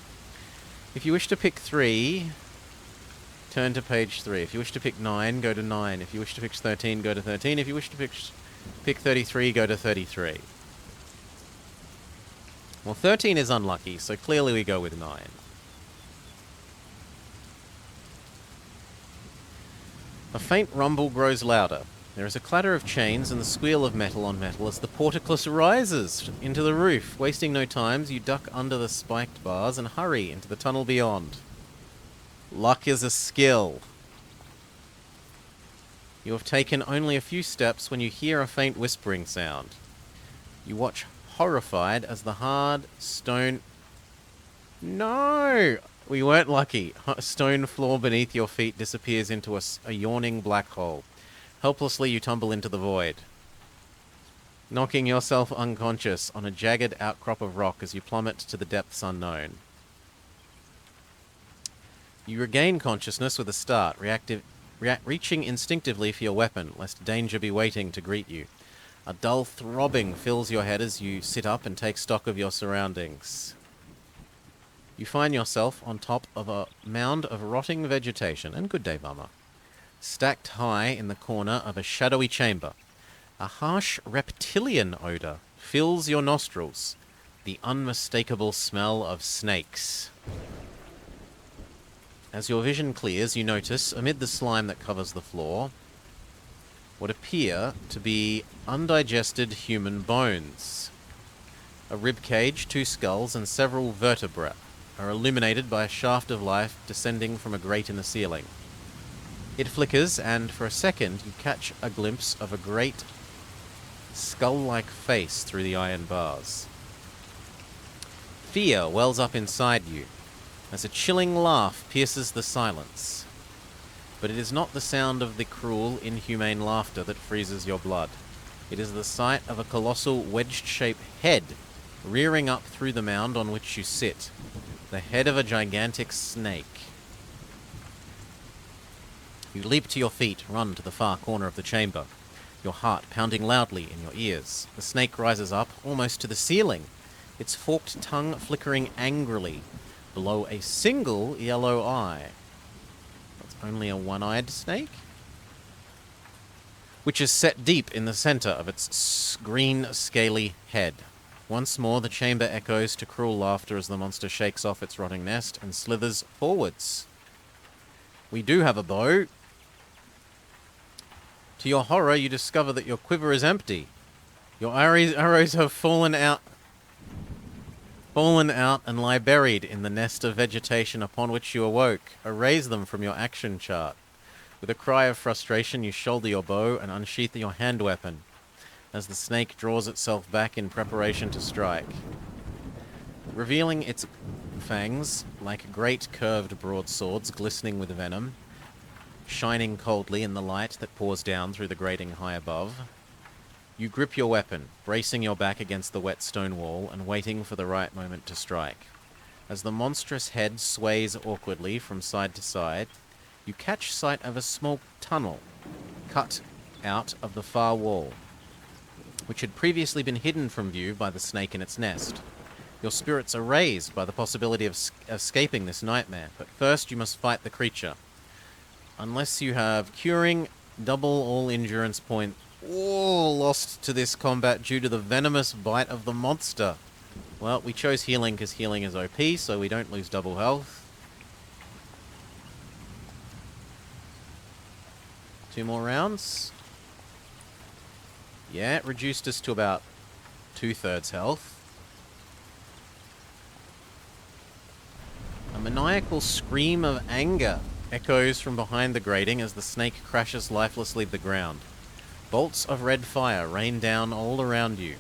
Speaker 1: If you wish to pick 3, turn to page 3. If you wish to pick 9, go to 9. If you wish to pick 13, go to 13. If you wish to pick 33, go to 33. Well, 13 is unlucky, so clearly we go with 9. A faint rumble grows louder. There is a clatter of chains and the squeal of metal on metal as the portcullis rises into the roof. Wasting no time, you duck under the spiked bars and hurry into the tunnel beyond. Luck is a skill. You have taken only a few steps when you hear a faint whispering sound. You watch horrified as the hard stone... No! We weren't lucky. Stone floor beneath your feet disappears into a yawning black hole. Helplessly, you tumble into the void, knocking yourself unconscious on a jagged outcrop of rock as you plummet to the depths unknown. You regain consciousness with a start, reaching instinctively for your weapon, lest danger be waiting to greet you. A dull throbbing fills your head as you sit up and take stock of your surroundings. You find yourself on top of a mound of rotting vegetation, and good day, Bummer. Stacked high in the corner of a shadowy chamber. A harsh reptilian odor fills your nostrils, the unmistakable smell of snakes. As your vision clears, you notice, amid the slime that covers the floor, what appear to be undigested human bones. A rib cage, 2 skulls, and several vertebrae are illuminated by a shaft of light descending from a grate in the ceiling. It flickers, and for a second you catch a glimpse of a great skull-like face through the iron bars. Fear wells up inside you as a chilling laugh pierces the silence. But it is not the sound of the cruel, inhumane laughter that freezes your blood. It is the sight of a colossal wedge-shaped head rearing up through the mound on which you sit. The head of a gigantic snake. You leap to your feet, run to the far corner of the chamber, your heart pounding loudly in your ears. The snake rises up, almost to the ceiling, its forked tongue flickering angrily below a single yellow eye. That's only a one-eyed snake? Which is set deep in the center of its green, scaly head. Once more, the chamber echoes to cruel laughter as the monster shakes off its rotting nest and slithers forwards. We do have a bow. To your horror, you discover that your quiver is empty. Your arrows have fallen out and lie buried in the nest of vegetation upon which you awoke. Erase them from your action chart. With a cry of frustration, you shoulder your bow and unsheath your hand weapon as the snake draws itself back in preparation to strike. Revealing its fangs like great curved broadswords glistening with venom, shining coldly in the light that pours down through the grating high above, you grip your weapon, bracing your back against the wet stone wall and waiting for the right moment to strike. As the monstrous head sways awkwardly from side to side, you catch sight of a small tunnel cut out of the far wall, which had previously been hidden from view by the snake in its nest. Your spirits are raised by the possibility of escaping this nightmare, but first you must fight the creature. Unless you have curing, double all endurance point, all lost to this combat due to the venomous bite of the monster. Well, we chose healing because healing is OP, so we don't lose double health. 2 more rounds. Yeah, it reduced us to about 2/3 health. A maniacal scream of anger echoes from behind the grating as the snake crashes lifelessly to the ground. Bolts of red fire rain down all around you,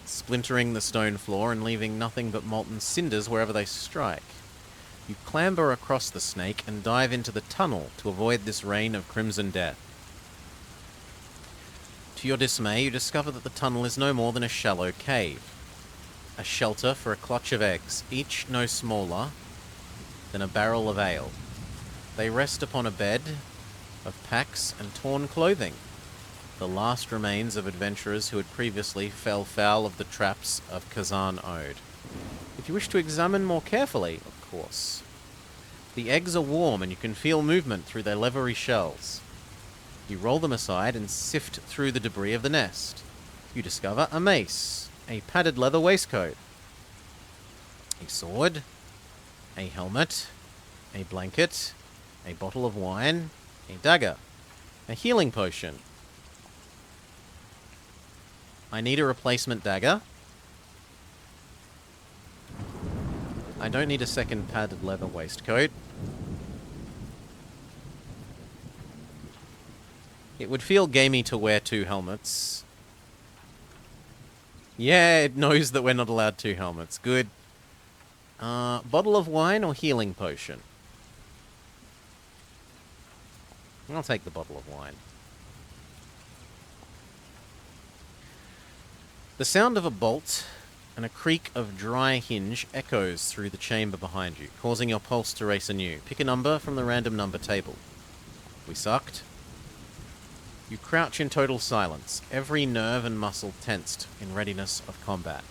Speaker 1: splintering the stone floor and leaving nothing but molten cinders wherever they strike. You clamber across the snake and dive into the tunnel to avoid this rain of crimson death. To your dismay, you discover that the tunnel is no more than a shallow cave. A shelter for a clutch of eggs, each no smaller than a barrel of ale. They rest upon a bed of packs and torn clothing, the last remains of adventurers who had previously fell foul of the traps of Kazan Ode. If you wish to examine more carefully, of course. The eggs are warm and you can feel movement through their leathery shells. You roll them aside and sift through the debris of the nest. You discover a mace, a padded leather waistcoat, a sword, a helmet, a blanket, a bottle of wine, a dagger, a healing potion. I need a replacement dagger. I don't need a second padded leather waistcoat. It would feel gamey to wear 2 helmets. Yeah, it knows that we're not allowed 2 helmets. Good. Bottle of wine or healing potion? I'll take the bottle of wine. The sound of a bolt and a creak of dry hinge echoes through the chamber behind you, causing your pulse to race anew. Pick a number from the random number table. We sucked. You crouch in total silence, every nerve and muscle tensed in readiness of combat.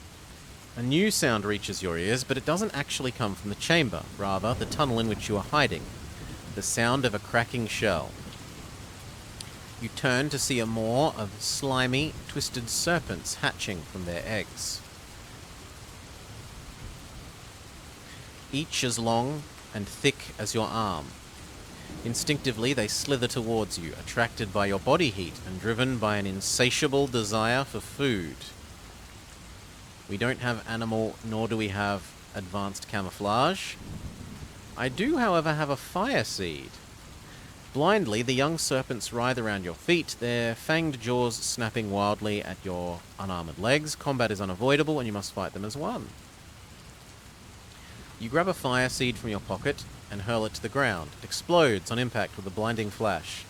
Speaker 1: A new sound reaches your ears, but it doesn't actually come from the chamber, rather the tunnel in which you are hiding. The sound of a cracking shell. You turn to see a maw of slimy, twisted serpents hatching from their eggs. Each as long and thick as your arm. Instinctively, they slither towards you, attracted by your body heat and driven by an insatiable desire for food. We don't have animal, nor do we have advanced camouflage. I do, however, have a fire seed. Blindly, the young serpents writhe around your feet, their fanged jaws snapping wildly at your unarmored legs. Combat is unavoidable, and you must fight them as one. You grab a fire seed from your pocket and hurl it to the ground. It explodes on impact with a blinding flash.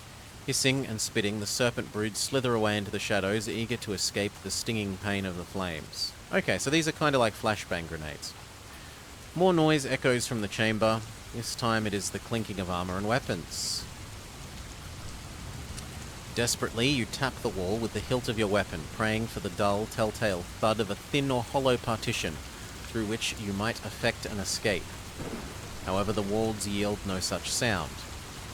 Speaker 1: Hissing and spitting, the serpent broods slither away into the shadows, eager to escape the stinging pain of the flames. Okay, so these are kind of like flashbang grenades. More noise echoes from the chamber. This time it is the clinking of armor and weapons. Desperately, you tap the wall with the hilt of your weapon, praying for the dull, telltale thud of a thin or hollow partition through which you might effect an escape. However, the walls yield no such sound.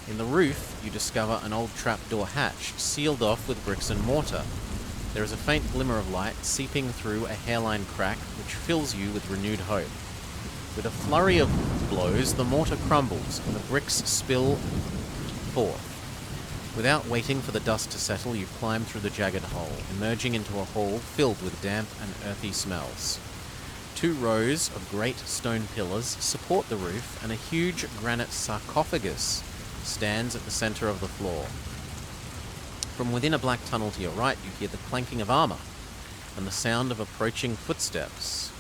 Speaker 1: In the roof, you discover an old trapdoor hatch, sealed off with bricks and mortar. There is a faint glimmer of light seeping through a hairline crack, which fills you with renewed hope. With a flurry of blows, the mortar crumbles, and the bricks spill forth. Without waiting for the dust to settle, you climb through the jagged hole, emerging into a hall filled with damp and earthy smells. 2 rows of great stone pillars support the roof, and a huge granite sarcophagus stands at the center of the floor. From within a black tunnel to your right, you hear the clanking of armor and the sound of approaching footsteps.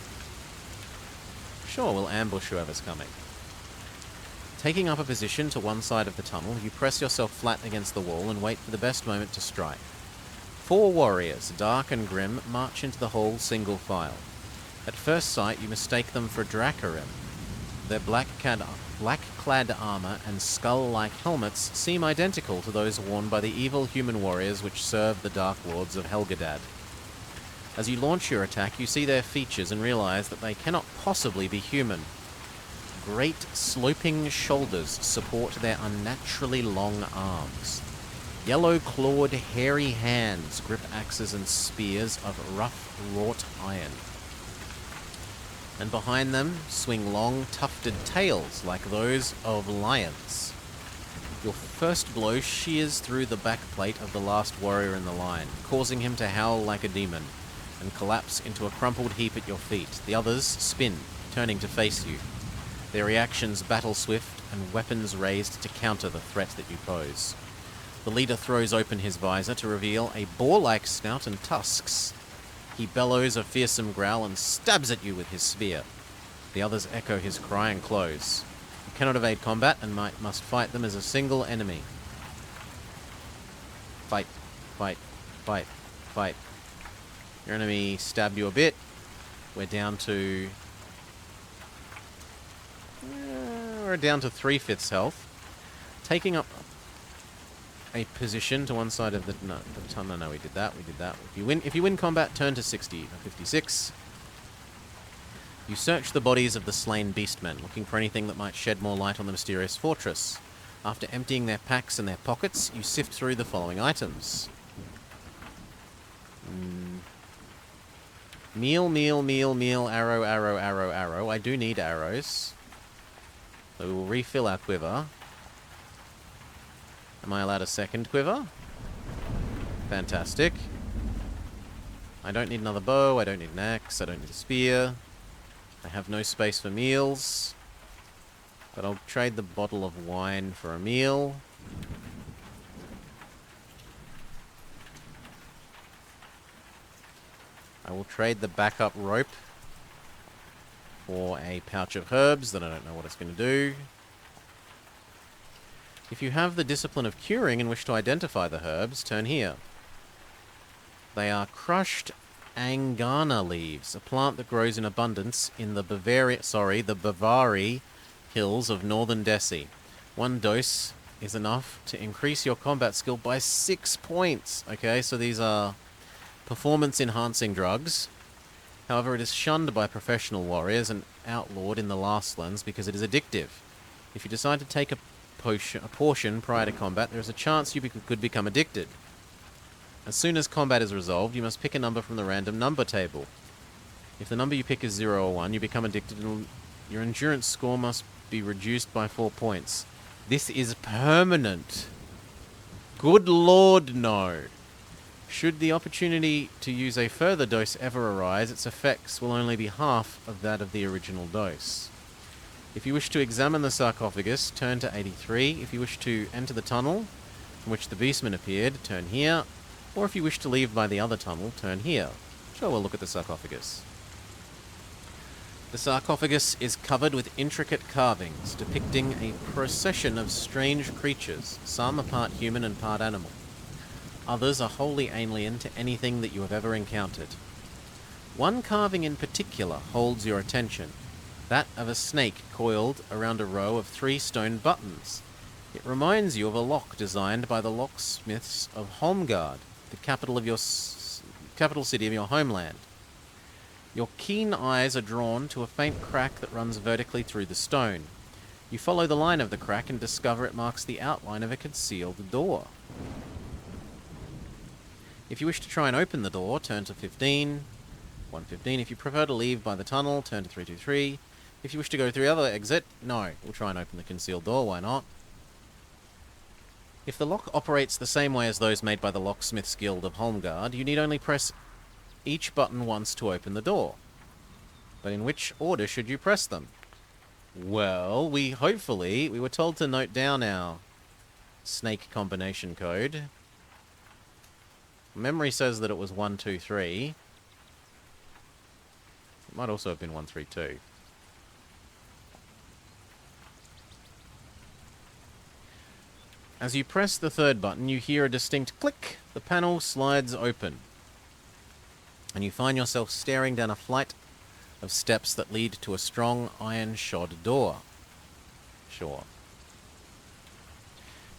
Speaker 1: Sure, we'll ambush whoever's coming. Taking up a position to one side of the tunnel, you press yourself flat against the wall and wait for the best moment to strike. 4 warriors, dark and grim, march into the hall single file. At first sight, you mistake them for Dracarim. Their black-clad armor and skull-like helmets seem identical to those worn by the evil human warriors which serve the Dark Lords of Helgadad. As you launch your attack, you see their features and realize that they cannot possibly be human. Great sloping shoulders support their unnaturally long arms. Yellow-clawed, hairy hands grip axes and spears of rough, wrought iron. And behind them swing long, tufted tails like those of lions. Your first blow shears through the backplate of the last warrior in the line, causing him to howl like a demon and collapse into a crumpled heap at your feet. The others spin, turning to face you, their reactions battle-swift and weapons raised to counter the threat that you pose. The leader throws open his visor to reveal a boar-like snout and tusks. He bellows a fearsome growl and stabs at you with his spear. The others echo his cry and close. You cannot evade combat and must fight them as a single enemy. Fight, fight, fight, fight. Your enemy stabbed you a bit. We're down to 3/5 health. Taking up a position to one side of the tunnel. No, we did that. If you win combat, turn to 56. You search the bodies of the slain beastmen, looking for anything that might shed more light on the mysterious fortress. After emptying their packs and their pockets, you sift through the following items. Meal, arrow. I do need arrows. So we will refill our quiver. Am I allowed a second quiver? Fantastic. I don't need another bow, I don't need an axe, I don't need a spear. I have no space for meals. But I'll trade the bottle of wine for a meal. I will trade the backup rope for a pouch of herbs that I don't know what it's going to do. If you have the discipline of curing and wish to identify the herbs, turn here. They are crushed angana leaves, a plant that grows in abundance in the Bavari hills of northern Desi. 1 dose is enough to increase your combat skill by 6 points. Okay, so these are performance-enhancing drugs. However, it is shunned by professional warriors and outlawed in the Lastlands because it is addictive. If you decide to take a portion prior to combat, there is a chance you could become addicted. As soon as combat is resolved, you must pick a number from the random number table. If the number you pick is 0 or 1, you become addicted and your endurance score must be reduced by 4 points. This is permanent. Good lord, no. Should the opportunity to use a further dose ever arise, its effects will only be half of that of the original dose. If you wish to examine the sarcophagus, turn to 83. If you wish to enter the tunnel from which the beastmen appeared, turn here. Or if you wish to leave by the other tunnel, turn here. Sure, we'll look at the sarcophagus. The sarcophagus is covered with intricate carvings depicting a procession of strange creatures. Some are part human and part animal. Others are wholly alien to anything that you have ever encountered. One carving in particular holds your attention, that of a snake coiled around a row of 3 stone buttons. It reminds you of a lock designed by the locksmiths of Holmgard, the capital city of your homeland. Your keen eyes are drawn to a faint crack that runs vertically through the stone. You follow the line of the crack and discover it marks the outline of a concealed door. If you wish to try and open the door, turn to 115. If you prefer to leave by the tunnel, turn to 323. If you wish to go through the other exit, no. We'll try and open the concealed door, why not? If the lock operates the same way as those made by the Locksmiths Guild of Holmgard, you need only press each button once to open the door. But in which order should you press them? Well, we were told to note down our snake combination code. Memory says that it was 1, 2, 3. It might also have been 1, 3, 2. As you press the third button, you hear a distinct click. The panel slides open, and you find yourself staring down a flight of steps that lead to a strong iron-shod door. Sure.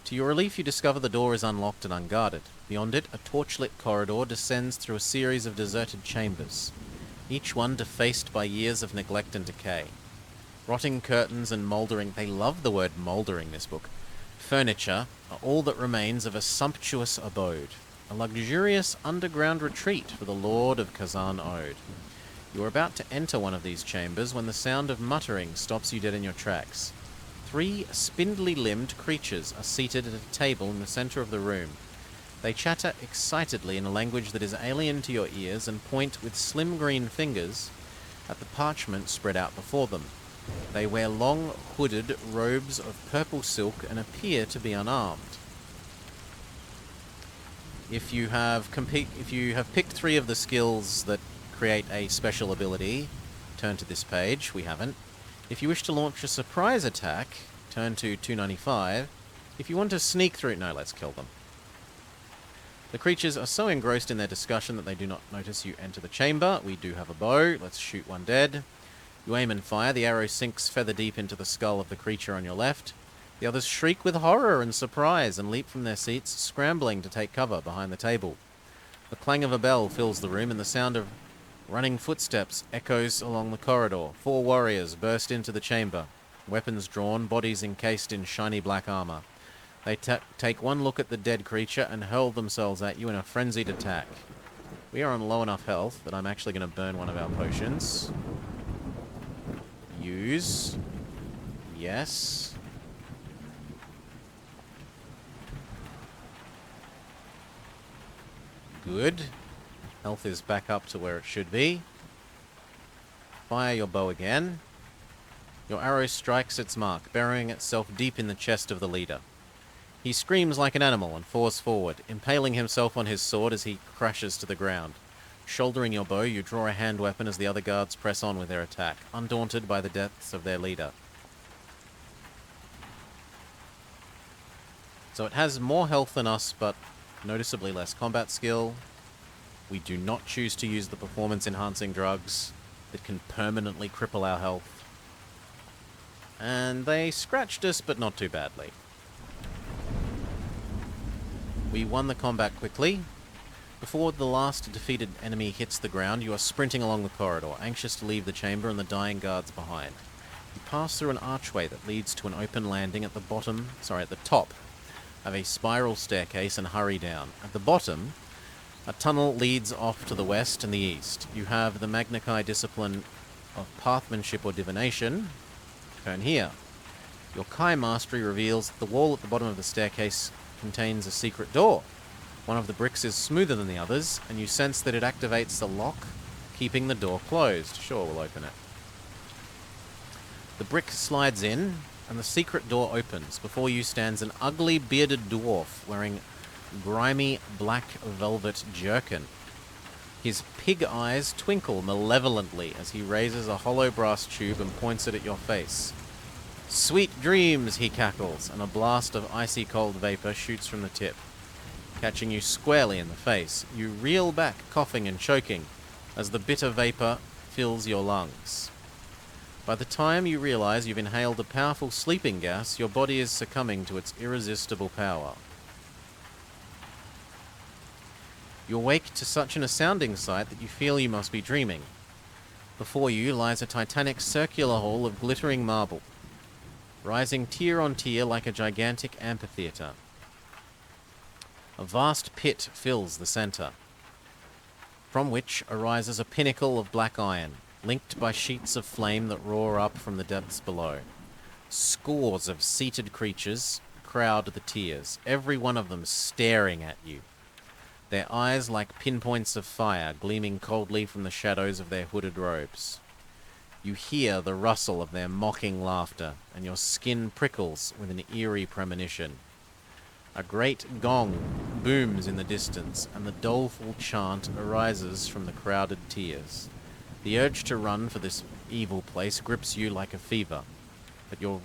Speaker 1: To your relief, you discover the door is unlocked and unguarded. Beyond it, a torchlit corridor descends through a series of deserted chambers, each one defaced by years of neglect and decay. Rotting curtains and mouldering— they love the word mouldering, this book— furniture are all that remains of a sumptuous abode, a luxurious underground retreat for the Lord of Khazan-Ode. You are about to enter one of these chambers when the sound of muttering stops you dead in your tracks. 3 spindly-limbed creatures are seated at a table in the center of the room. They chatter excitedly in a language that is alien to your ears and point with slim green fingers at the parchment spread out before them. They wear long, hooded robes of purple silk and appear to be unarmed. If you have picked 3 of the skills that create a special ability, turn to this page. We haven't. If you wish to launch a surprise attack, turn to 295. If you want to sneak through— no, let's kill them. The creatures are so engrossed in their discussion that they do not notice you enter the chamber. We do have a bow. Let's shoot one dead. You aim and fire. The arrow sinks feather deep into the skull of the creature on your left. The others shriek with horror and surprise and leap from their seats, scrambling to take cover behind the table. The clang of a bell fills the room, and the sound of running footsteps echoes along the corridor. 4 warriors burst into the chamber, weapons drawn, bodies encased in shiny black armor. They take one look at the dead creature and hurl themselves at you in a frenzied attack. We are on low enough health that I'm actually going to burn one of our potions. Use. Yes. Good. Health is back up to where it should be. Fire your bow again. Your arrow strikes its mark, burying itself deep in the chest of the leader. He screams like an animal and falls forward, impaling himself on his sword as he crashes to the ground. Shouldering your bow, you draw a hand weapon as the other guards press on with their attack, undaunted by the deaths of their leader. So it has more health than us, but noticeably less combat skill. We do not choose to use the performance-enhancing drugs that can permanently cripple our health. And they scratched us, but not too badly. We won the combat quickly. Before the last defeated enemy hits the ground, you are sprinting along the corridor, anxious to leave the chamber and the dying guards behind. You pass through an archway that leads to an open landing at the top of a spiral staircase and hurry down. At the bottom, a tunnel leads off to the west and the east. You have the Magna Chi discipline of pathmanship or divination. Turn here. Your Chi mastery reveals that the wall at the bottom of the staircase contains a secret door. One of the bricks is smoother than the others, and you sense that it activates the lock, keeping the door closed. Sure, we'll open it. The brick slides in, and the secret door opens. Before you stands an ugly, bearded dwarf wearing grimy black velvet jerkin. His pig eyes twinkle malevolently as he raises a hollow brass tube and points it at your face. "Sweet dreams," he cackles, and a blast of icy cold vapor shoots from the tip, catching you squarely in the face. You reel back, coughing and choking, as the bitter vapor fills your lungs. By the time you realize you've inhaled a powerful sleeping gas, your body is succumbing to its irresistible power. You awake to such an astounding sight that you feel you must be dreaming. Before you lies a titanic circular hall of glittering marble, rising tier on tier like a gigantic amphitheater. A vast pit fills the center, from which arises a pinnacle of black iron, linked by sheets of flame that roar up from the depths below. Scores of seated creatures crowd the tiers, every one of them staring at you, their eyes like pinpoints of fire gleaming coldly from the shadows of their hooded robes. You hear the rustle of their mocking laughter, and your skin prickles with an eerie premonition. A great gong booms in the distance, and the doleful chant arises from the crowded tiers. The urge to run for this evil place grips you like a fever, but your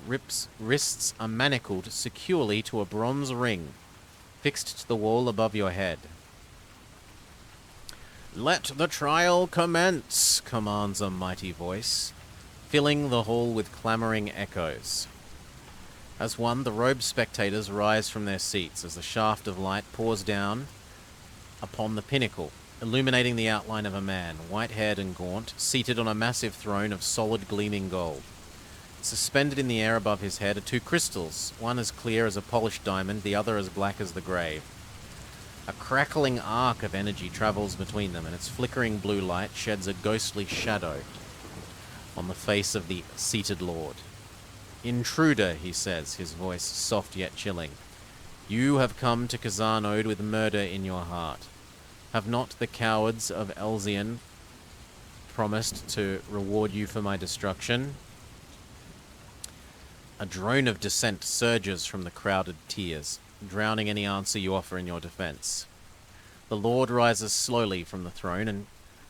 Speaker 1: wrists are manacled securely to a bronze ring fixed to the wall above your head. "Let the trial commence," commands a mighty voice, filling the hall with clamoring echoes. As one, the robed spectators rise from their seats as the shaft of light pours down upon the pinnacle, illuminating the outline of a man, white-haired and gaunt, seated on a massive throne of solid gleaming gold. Suspended in the air above his head are two crystals, one as clear as a polished diamond, the other as black as the grave. A crackling arc of energy travels between them, and its flickering blue light sheds a ghostly shadow on the face of the seated lord. "Intruder," he says, his voice soft yet chilling, "you have come to Khazanode with murder in your heart. Have not the cowards of Elzian promised to reward you for my destruction?" A drone of dissent surges from the crowded tiers, drowning any answer you offer in your defense. The Lord rises slowly from the throne and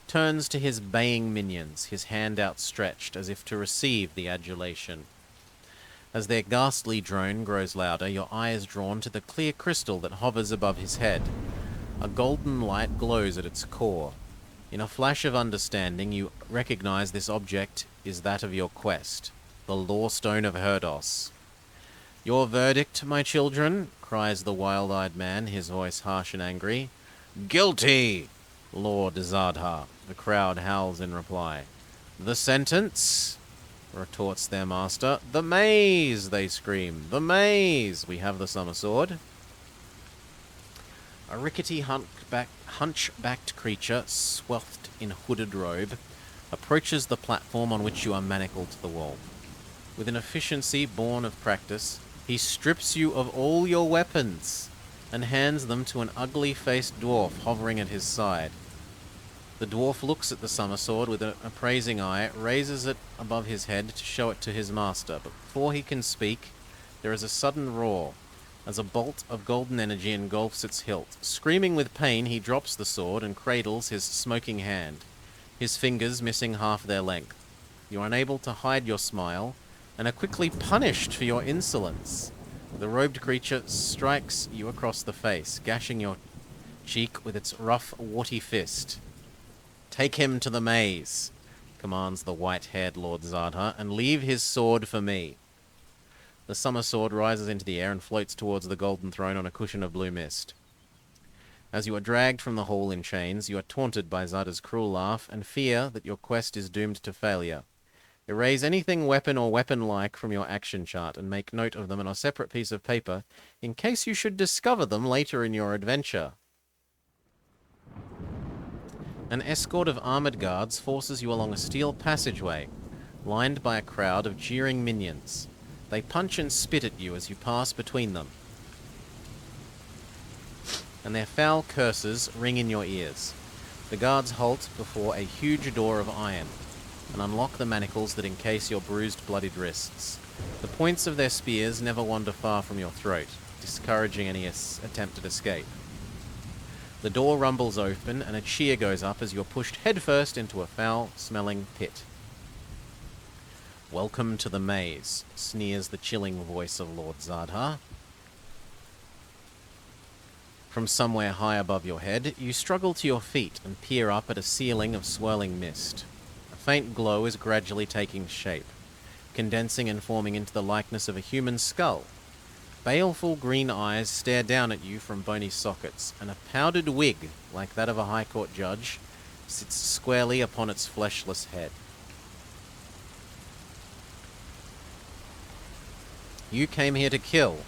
Speaker 1: turns to his baying minions, his hand outstretched as if to receive the adulation. As their ghastly drone grows louder, your eye is drawn to the clear crystal that hovers above his head. A golden light glows at its core. In a flash of understanding, you recognize this object is that of your quest, the Lawstone of Herdos. "Your verdict, my children?" cries the wild-eyed man, his voice harsh and angry. "Guilty, Lord Zardha," the crowd howls in reply. "The sentence?" retorts their master. "The maze," they scream. "The maze!" "We have the summer sword." A rickety hunchbacked creature, swathed in hooded robe, approaches the platform on which you are manacled to the wall. With an efficiency born of practice, he strips you of all your weapons and hands them to an ugly-faced dwarf hovering at his side. The dwarf looks at the summer sword with an appraising eye, raises it above his head to show it to his master, but before he can speak, there is a sudden roar as a bolt of golden energy engulfs its hilt. Screaming with pain, he drops the sword and cradles his smoking hand, his fingers missing half their length. You are unable to hide your smile, and are quickly punished for your insolence. The robed creature strikes you across the face, gashing your cheek with its rough, warty fist. "Take him to the maze," commands the white-haired Lord Zardha, "and leave his sword for me." The summer sword rises into the air and floats towards the golden throne on a cushion of blue mist. As you are dragged from the hall in chains, you are taunted by Zardha's cruel laugh and fear that your quest is doomed to failure. Erase anything weapon or weapon-like from your action chart and make note of them on a separate piece of paper in case you should discover them later in your adventure. An escort of armored guards forces you along a steel passageway, lined by a crowd of jeering minions. They punch and spit at you as you pass between them, and their foul curses ring in your ears. The guards halt before a huge door of iron and unlock the manacles that encase your bruised, bloodied wrists. The points of their spears never wander far from your throat, discouraging any attempt at escape. The door rumbles open and a cheer goes up as you're pushed headfirst into a foul-smelling pit. "Welcome to the maze," sneers the chilling voice of Lord Zadha. From somewhere high above your head, you struggle to your feet and peer up at a ceiling of swirling mist. A faint glow is gradually taking shape, condensing and forming into the likeness of a human skull. Baleful green eyes stare down at you from bony sockets, and a powdered wig, like that of a high court judge, sits squarely upon its fleshless head. You came here to kill,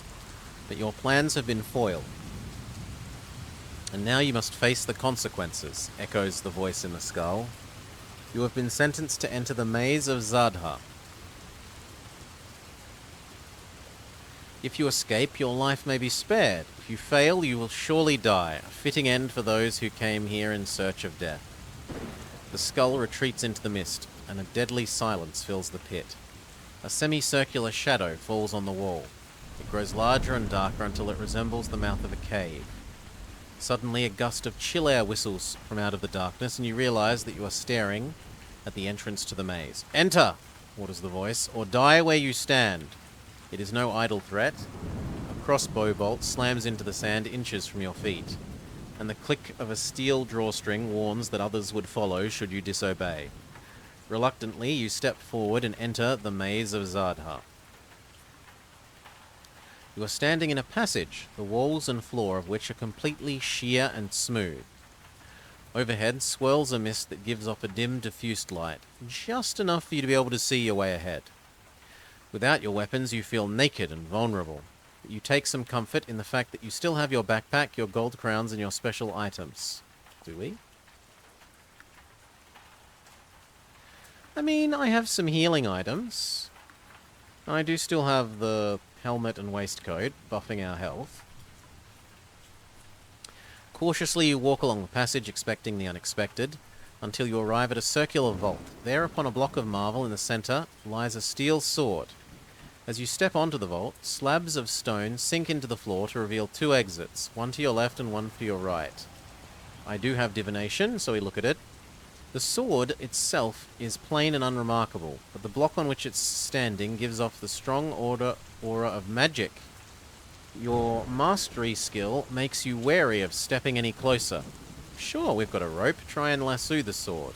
Speaker 1: but your plans have been foiled. "And now you must face the consequences," echoes the voice in the skull. "You have been sentenced to enter the maze of Zadha. If you escape, your life may be spared. If you fail, you will surely die, a fitting end for those who came here in search of death." The skull retreats into the mist, and a deadly silence fills the pit. A semicircular shadow falls on the wall. It grows larger and darker until it resembles the mouth of a cave. Suddenly, a gust of chill air whistles from out of the darkness, and you realize that you are staring at the entrance to the maze. "Enter," orders the voice, "or die where you stand." It is no idle threat. A crossbow bolt slams into the sand inches from your feet, and the click of a steel drawstring warns that others would follow should you disobey. Reluctantly, you step forward and enter the maze of Zadha. You are standing in a passage, the walls and floor of which are completely sheer and smooth. Overhead swirls a mist that gives off a dim, diffused light, just enough for you to be able to see your way ahead. Without your weapons, you feel naked and vulnerable, but you take some comfort in the fact that you still have your backpack, your gold crowns, and your special items. Do we? I mean, I have some healing items. I do still have the helmet and waistcoat, buffing our health. Cautiously, you walk along the passage, expecting the unexpected, until you arrive at a circular vault. There, upon a block of marble in the center, lies a steel sword. As you step onto the vault, slabs of stone sink into the floor to reveal two exits, one to your left and one to your right. I do have divination, so we look at it. The sword itself is plain and unremarkable, but the block on which it's standing gives off the strong aura of magic. Your mastery skill makes you wary of stepping any closer. Sure, we've got a rope. Try and lasso the sword.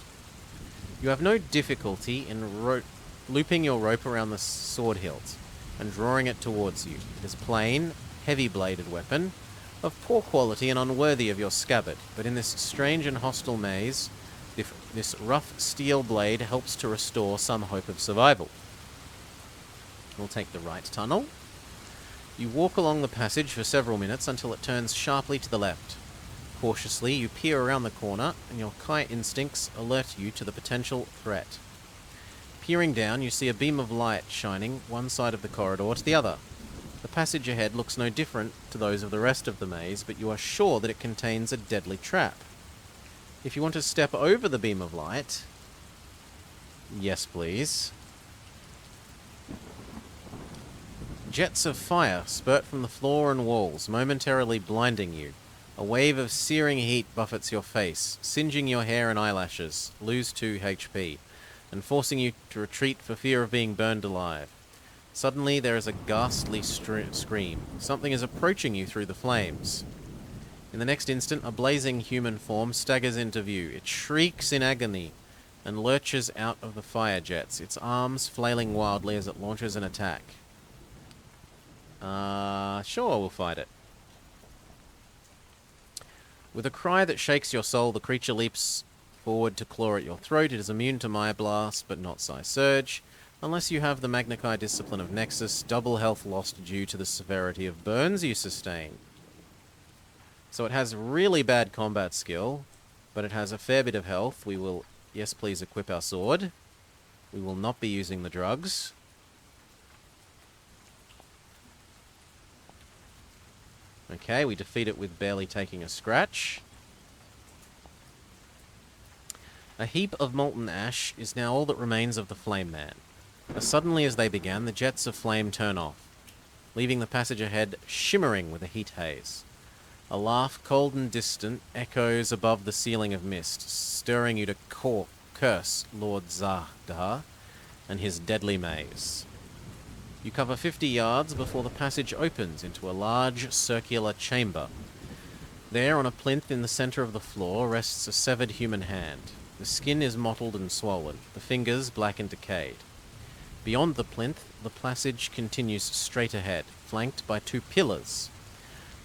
Speaker 1: You have no difficulty in looping your rope around the sword hilt and drawing it towards you. It is plain, heavy-bladed weapon, of poor quality and unworthy of your scabbard, but in this strange and hostile maze, this rough steel blade helps to restore some hope of survival. We'll take the right tunnel. You walk along the passage for several minutes until it turns sharply to the left. Cautiously, you peer around the corner, and your Kai instincts alert you to the potential threat. Peering down, you see a beam of light shining one side of the corridor to the other. The passage ahead looks no different to those of the rest of the maze, but you are sure that it contains a deadly trap. If you want to step over the beam of light... Yes, please. Jets of fire spurt from the floor and walls, momentarily blinding you. A wave of searing heat buffets your face, singeing your hair and eyelashes, lose 2 HP, and forcing you to retreat for fear of being burned alive. Suddenly there is a ghastly scream. Something is approaching you through the flames. In the next instant, a blazing human form staggers into view. It shrieks in agony and lurches out of the fire jets, its arms flailing wildly as it launches an attack. Sure, we'll fight it. With a cry that shakes your soul, the creature leaps forward to claw at your throat. It is immune to Maya Blast, but not Psi Surge, unless you have the Magnakai Discipline of Nexus, double health lost due to the severity of burns you sustain. So it has really bad combat skill, but it has a fair bit of health. We will, yes please, equip our sword. We will not be using the drugs. Okay, we defeat it with barely taking a scratch. A heap of molten ash is now all that remains of the Flame Man. As suddenly as they began, the jets of flame turn off, leaving the passage ahead shimmering with a heat haze. A laugh, cold and distant, echoes above the ceiling of mist, stirring you to curse Lord Zaga and his deadly maze. You cover 50 yards before the passage opens into a large circular chamber. There, on a plinth in the center of the floor, rests a severed human hand. The skin is mottled and swollen, the fingers black and decayed. Beyond the plinth, the passage continues straight ahead, flanked by 2 pillars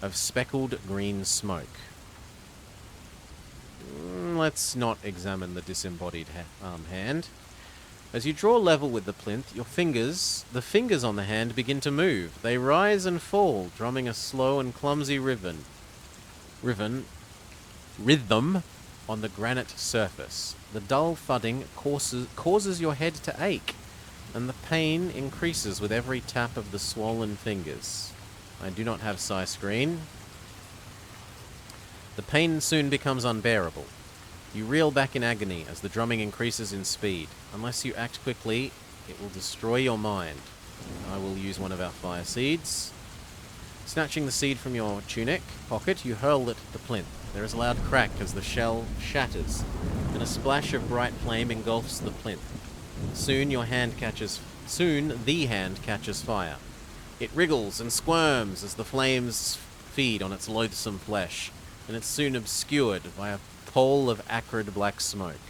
Speaker 1: of speckled green smoke. Let's not examine the disembodied hand. As you draw level with the plinth, the fingers on the hand begin to move. They rise and fall, drumming a slow and clumsy rhythm on the granite surface. The dull thudding causes your head to ache, and the pain increases with every tap of the swollen fingers. I do not have size screen. The pain soon becomes unbearable. You reel back in agony as the drumming increases in speed. Unless you act quickly, it will destroy your mind. I will use one of our fire seeds. Snatching the seed from your tunic pocket, you hurl it at the plinth. There is a loud crack as the shell shatters, and a splash of bright flame engulfs the plinth. Soon the hand catches fire. It wriggles and squirms as the flames feed on its loathsome flesh, and it's soon obscured by a pall of acrid black smoke.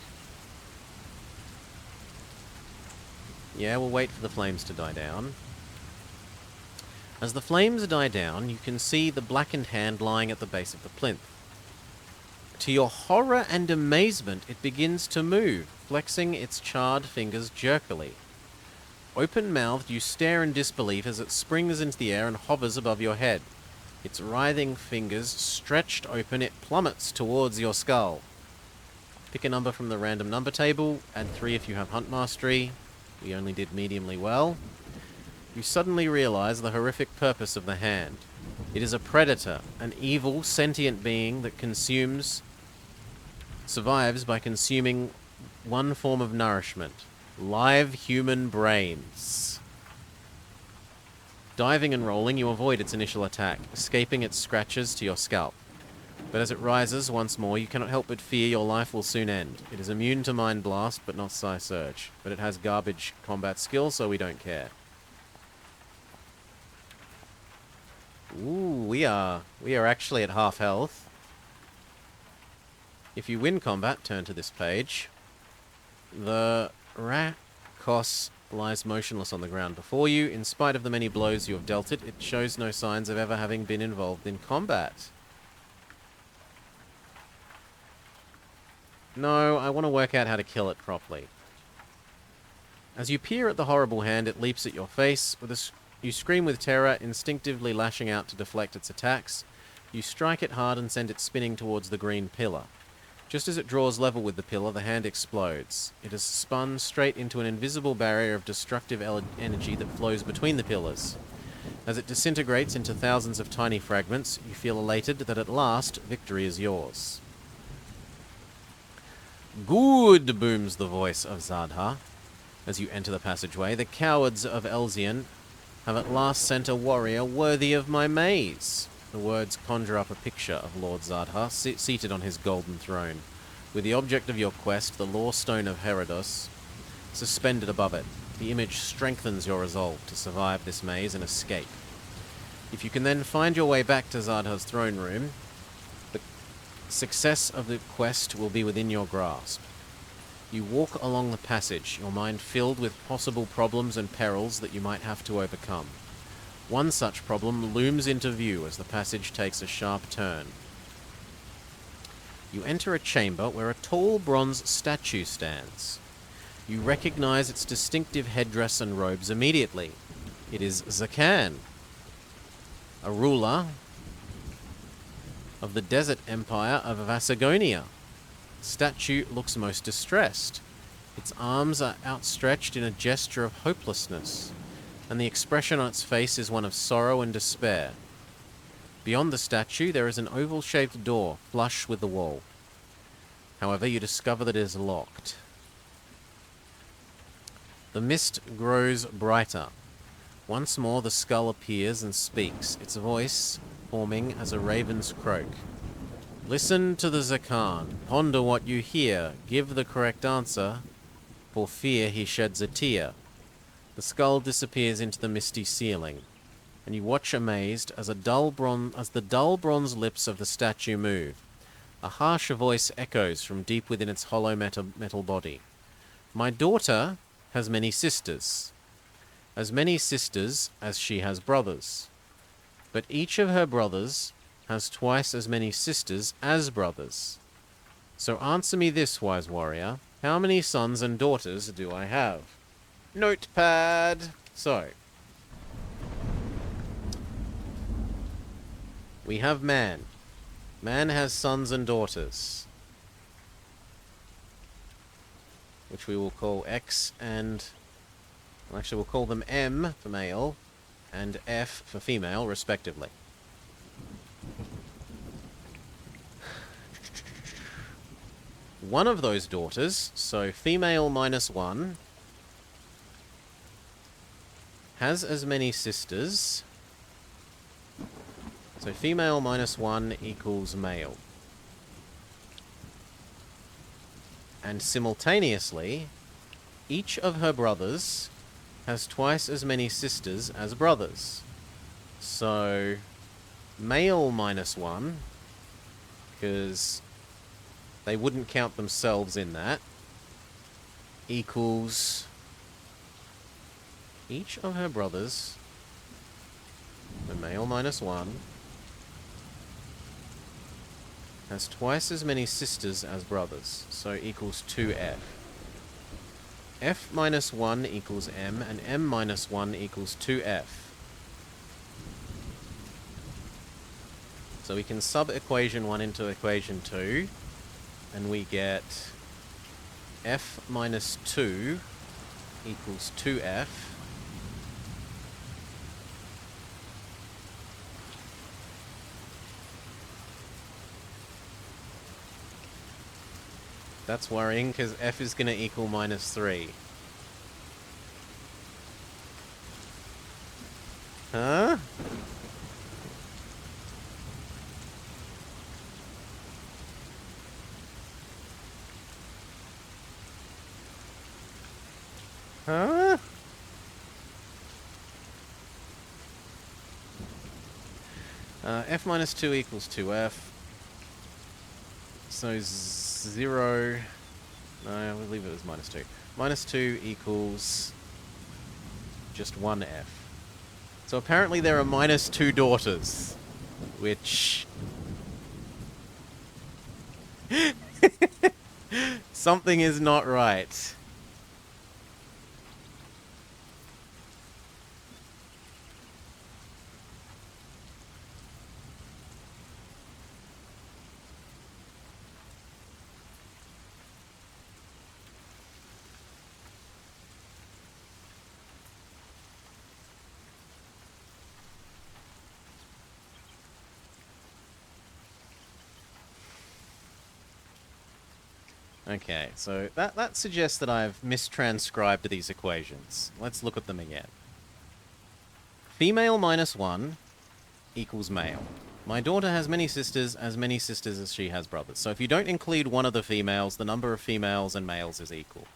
Speaker 1: Yeah, we'll wait for the flames to die down. As the flames die down, you can see the blackened hand lying at the base of the plinth. To your horror and amazement, it begins to move, flexing its charred fingers jerkily. Open-mouthed, you stare in disbelief as it springs into the air and hovers above your head. Its writhing fingers stretched open, it plummets towards your skull. Pick a number from the random number table, add 3 if you have Hunt Mastery. We only did mediumly well. You suddenly realize the horrific purpose of the hand. It is a predator, an evil, sentient being that survives by consuming one form of nourishment: live human brains. Diving and rolling, you avoid its initial attack, escaping its scratches to your scalp. But as it rises once more, you cannot help but fear your life will soon end. It is immune to Mind Blast, but not Psy Surge. But it has garbage combat skill, so we don't care. Ooh, we are actually at half health. If you win combat, turn to this page. The Rakos lies motionless on the ground before you. In spite of the many blows you have dealt it, it shows no signs of ever having been involved in combat. No, I want to work out how to kill it properly. As you peer at the horrible hand, it leaps at your face. You scream with terror, instinctively lashing out to deflect its attacks. You strike it hard and send it spinning towards the green pillar. Just as it draws level with the pillar, the hand explodes. It is spun straight into an invisible barrier of destructive energy that flows between the pillars. As it disintegrates into thousands of tiny fragments, you feel elated that at last victory is yours. Good, booms the voice of Zadha. As you enter the passageway, the cowards of Elzian have at last sent a warrior worthy of my maze. The words conjure up a picture of Lord Zadha seated on his golden throne, with the object of your quest, the Law Stone of Herodos, suspended above it. The image strengthens your resolve to survive this maze and escape. If you can then find your way back to Zadha's throne room, the success of the quest will be within your grasp. You walk along the passage, your mind filled with possible problems and perils that you might have to overcome. One such problem looms into view as the passage takes a sharp turn. You enter a chamber where a tall bronze statue stands. You recognize its distinctive headdress and robes immediately. It is Zakan, a ruler of the desert empire of Vasagonia. The statue looks most distressed. Its arms are outstretched in a gesture of hopelessness, and the expression on its face is one of sorrow and despair. Beyond the statue, there is an oval-shaped door, flush with the wall. However, you discover that it is locked. The mist grows brighter. Once more, the skull appears and speaks. Its voice forming as a raven's croak. Listen to the Zakan. Ponder what you hear. Give the correct answer. For fear he sheds a tear. The skull disappears into the misty ceiling, and you watch amazed as the dull bronze lips of the statue move. A harsh voice echoes from deep within its hollow metal body. My daughter has many sisters. As many sisters as she has brothers. But each of her brothers has twice as many sisters as brothers. So answer me this, wise warrior. How many sons and daughters do I have? Notepad! So, we have man. Man has sons and daughters, which we will call X and... Well, actually, we'll call them M for male and F for female, respectively. One of those daughters, so female minus one, has as many sisters. So female minus one equals male. And simultaneously, each of her brothers has twice as many sisters as brothers. So male minus one, because they wouldn't count themselves in that, equals each of her brothers, the male minus one, has twice as many sisters as brothers, so equals 2F. F minus 1 equals M, and M minus 1 equals 2F. So we can sub equation 1 into equation 2, and we get F minus 2 equals 2F. That's worrying, because F is going to equal minus 3. Huh? Huh? F minus 2 equals 2F. So 0... No, we'll leave it as minus 2. Minus 2 equals just 1F. So apparently there are minus 2 daughters, which... Something is not right. Okay, so that suggests that I've mistranscribed these equations. Let's look at them again. Female minus 1 equals male. My daughter has many sisters as she has brothers. So if you don't include one of the females, the number of females and males is equal.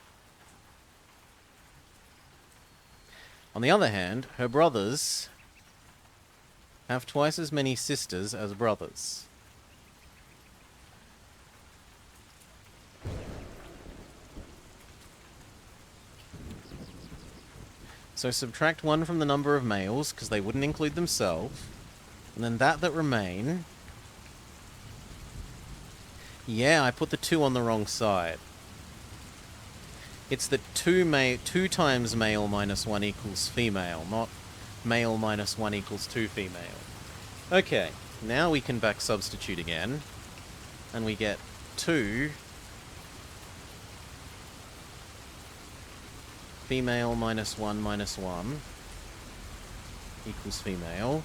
Speaker 1: On the other hand, her brothers have twice as many sisters as brothers. So subtract 1 from the number of males, because they wouldn't include themselves. And then that remain... Yeah, I put the 2 on the wrong side. It's that 2 times male minus 1 equals female, not male minus 1 equals 2 female. Okay, now we can back substitute again. And we get 2... Female minus 1 equals female.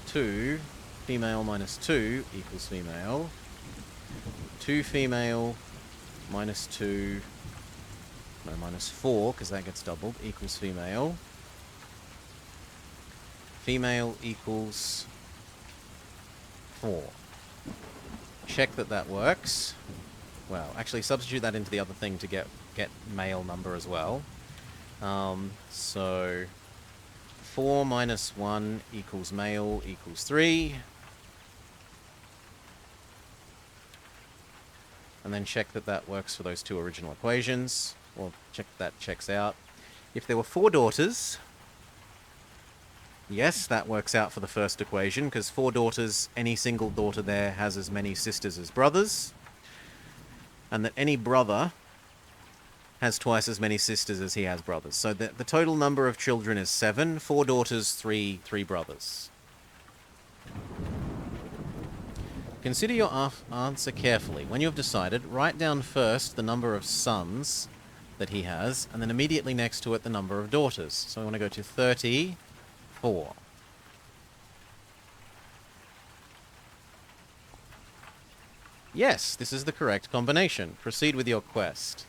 Speaker 1: 2 female minus 2 equals female. 2 female minus 2... No, minus 4, because that gets doubled, equals female. Female equals 4. Check that that works. Well, actually substitute that into the other thing to get male number as well. So 4 minus 1 equals male equals 3. And then check that that works for those two original equations. Or check that checks out. If there were 4 daughters, yes, that works out for the first equation, because 4 daughters, any single daughter there has as many sisters as brothers. And that any brother has twice as many sisters as he has brothers. So the total number of children is 7. 4 daughters, 3 brothers. Consider your answer carefully. When you have decided, write down first the number of sons that he has, and then immediately next to it the number of daughters. So I want to go to 34. Yes, this is the correct combination. Proceed with your quest.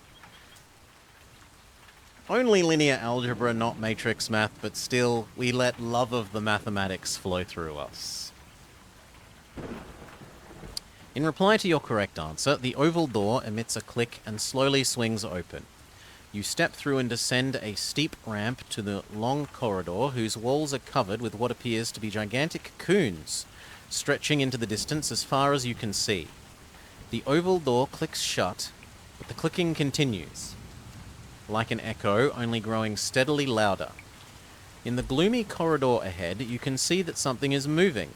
Speaker 1: Only linear algebra, not matrix math, but still, we let love of the mathematics flow through us. In reply to your correct answer, the oval door emits a click and slowly swings open. You step through and descend a steep ramp to the long corridor whose walls are covered with what appears to be gigantic cocoons, stretching into the distance as far as you can see. The oval door clicks shut, but the clicking continues, like an echo, only growing steadily louder. In the gloomy corridor ahead, you can see that something is moving.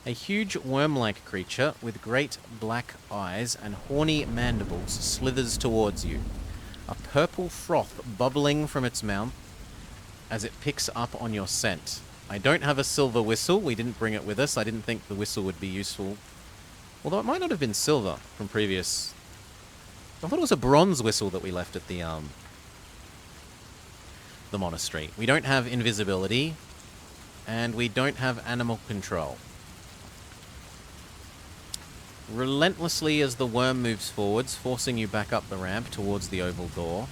Speaker 1: A huge worm-like creature with great black eyes and horny mandibles slithers towards you. A purple froth bubbling from its mouth as it picks up on your scent. I don't have a silver whistle. We didn't bring it with us. I didn't think the whistle would be useful. Although it might not have been silver from previous... I thought it was a bronze whistle that we left at the monastery. We don't have invisibility, and we don't have animal control. Relentlessly as the worm moves forwards, forcing you back up the ramp towards the oval door,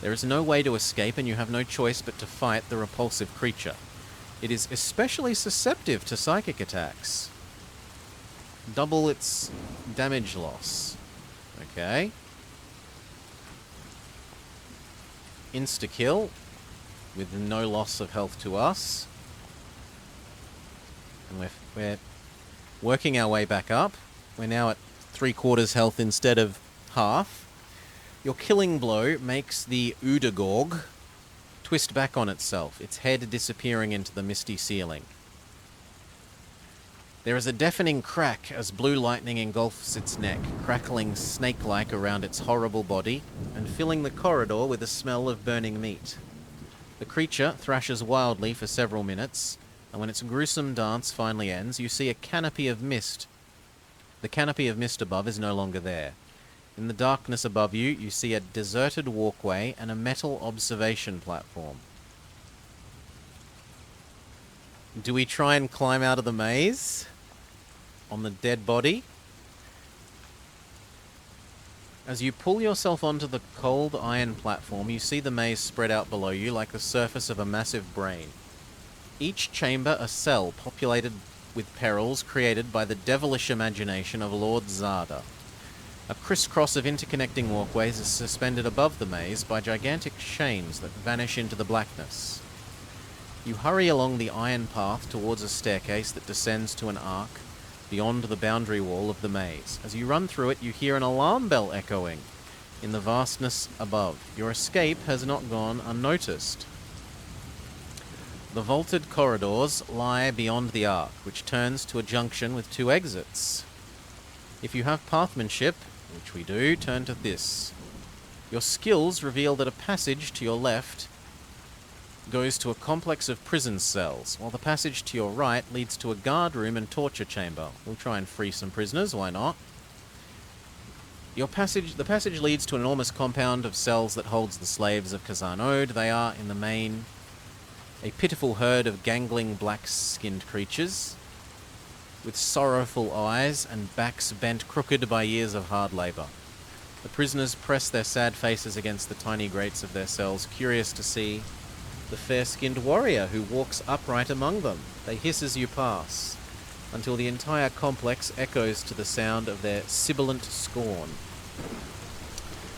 Speaker 1: there is no way to escape and you have no choice but to fight the repulsive creature. It is especially susceptible to psychic attacks. Double its damage loss. Okay. Insta-kill, with no loss of health to us. And we're working our way back up. We're now at 3/4 health instead of half. Your killing blow makes the Udagorg twist back on itself, its head disappearing into the misty ceiling. There is a deafening crack as blue lightning engulfs its neck, crackling snake-like around its horrible body and filling the corridor with a smell of burning meat. The creature thrashes wildly for several minutes, and when its gruesome dance finally ends, you see a canopy of mist. The canopy of mist above is no longer there. In the darkness above you, you see a deserted walkway and a metal observation platform. Do we try and climb out of the maze on the dead body? As you pull yourself onto the cold iron platform, you see the maze spread out below you like the surface of a massive brain. Each chamber a cell populated with perils created by the devilish imagination of Lord Zada. A crisscross of interconnecting walkways is suspended above the maze by gigantic chains that vanish into the blackness. You hurry along the iron path towards a staircase that descends to an arc beyond the boundary wall of the maze. As you run through it, you hear an alarm bell echoing in the vastness above. Your escape has not gone unnoticed. The vaulted corridors lie beyond the arc, which turns to a junction with 2 exits. If you have pathmanship, which we do, turn to this. Your skills reveal that a passage to your left goes to a complex of prison cells, while the passage to your right leads to a guard room and torture chamber. We'll try and free some prisoners, why not? The passage leads to an enormous compound of cells that holds the slaves of Kazan Ode. They are, in the main, a pitiful herd of gangling black-skinned creatures with sorrowful eyes and backs bent crooked by years of hard labor. The prisoners press their sad faces against the tiny grates of their cells, curious to see the fair-skinned warrior who walks upright among them. They hiss as you pass, until the entire complex echoes to the sound of their sibilant scorn.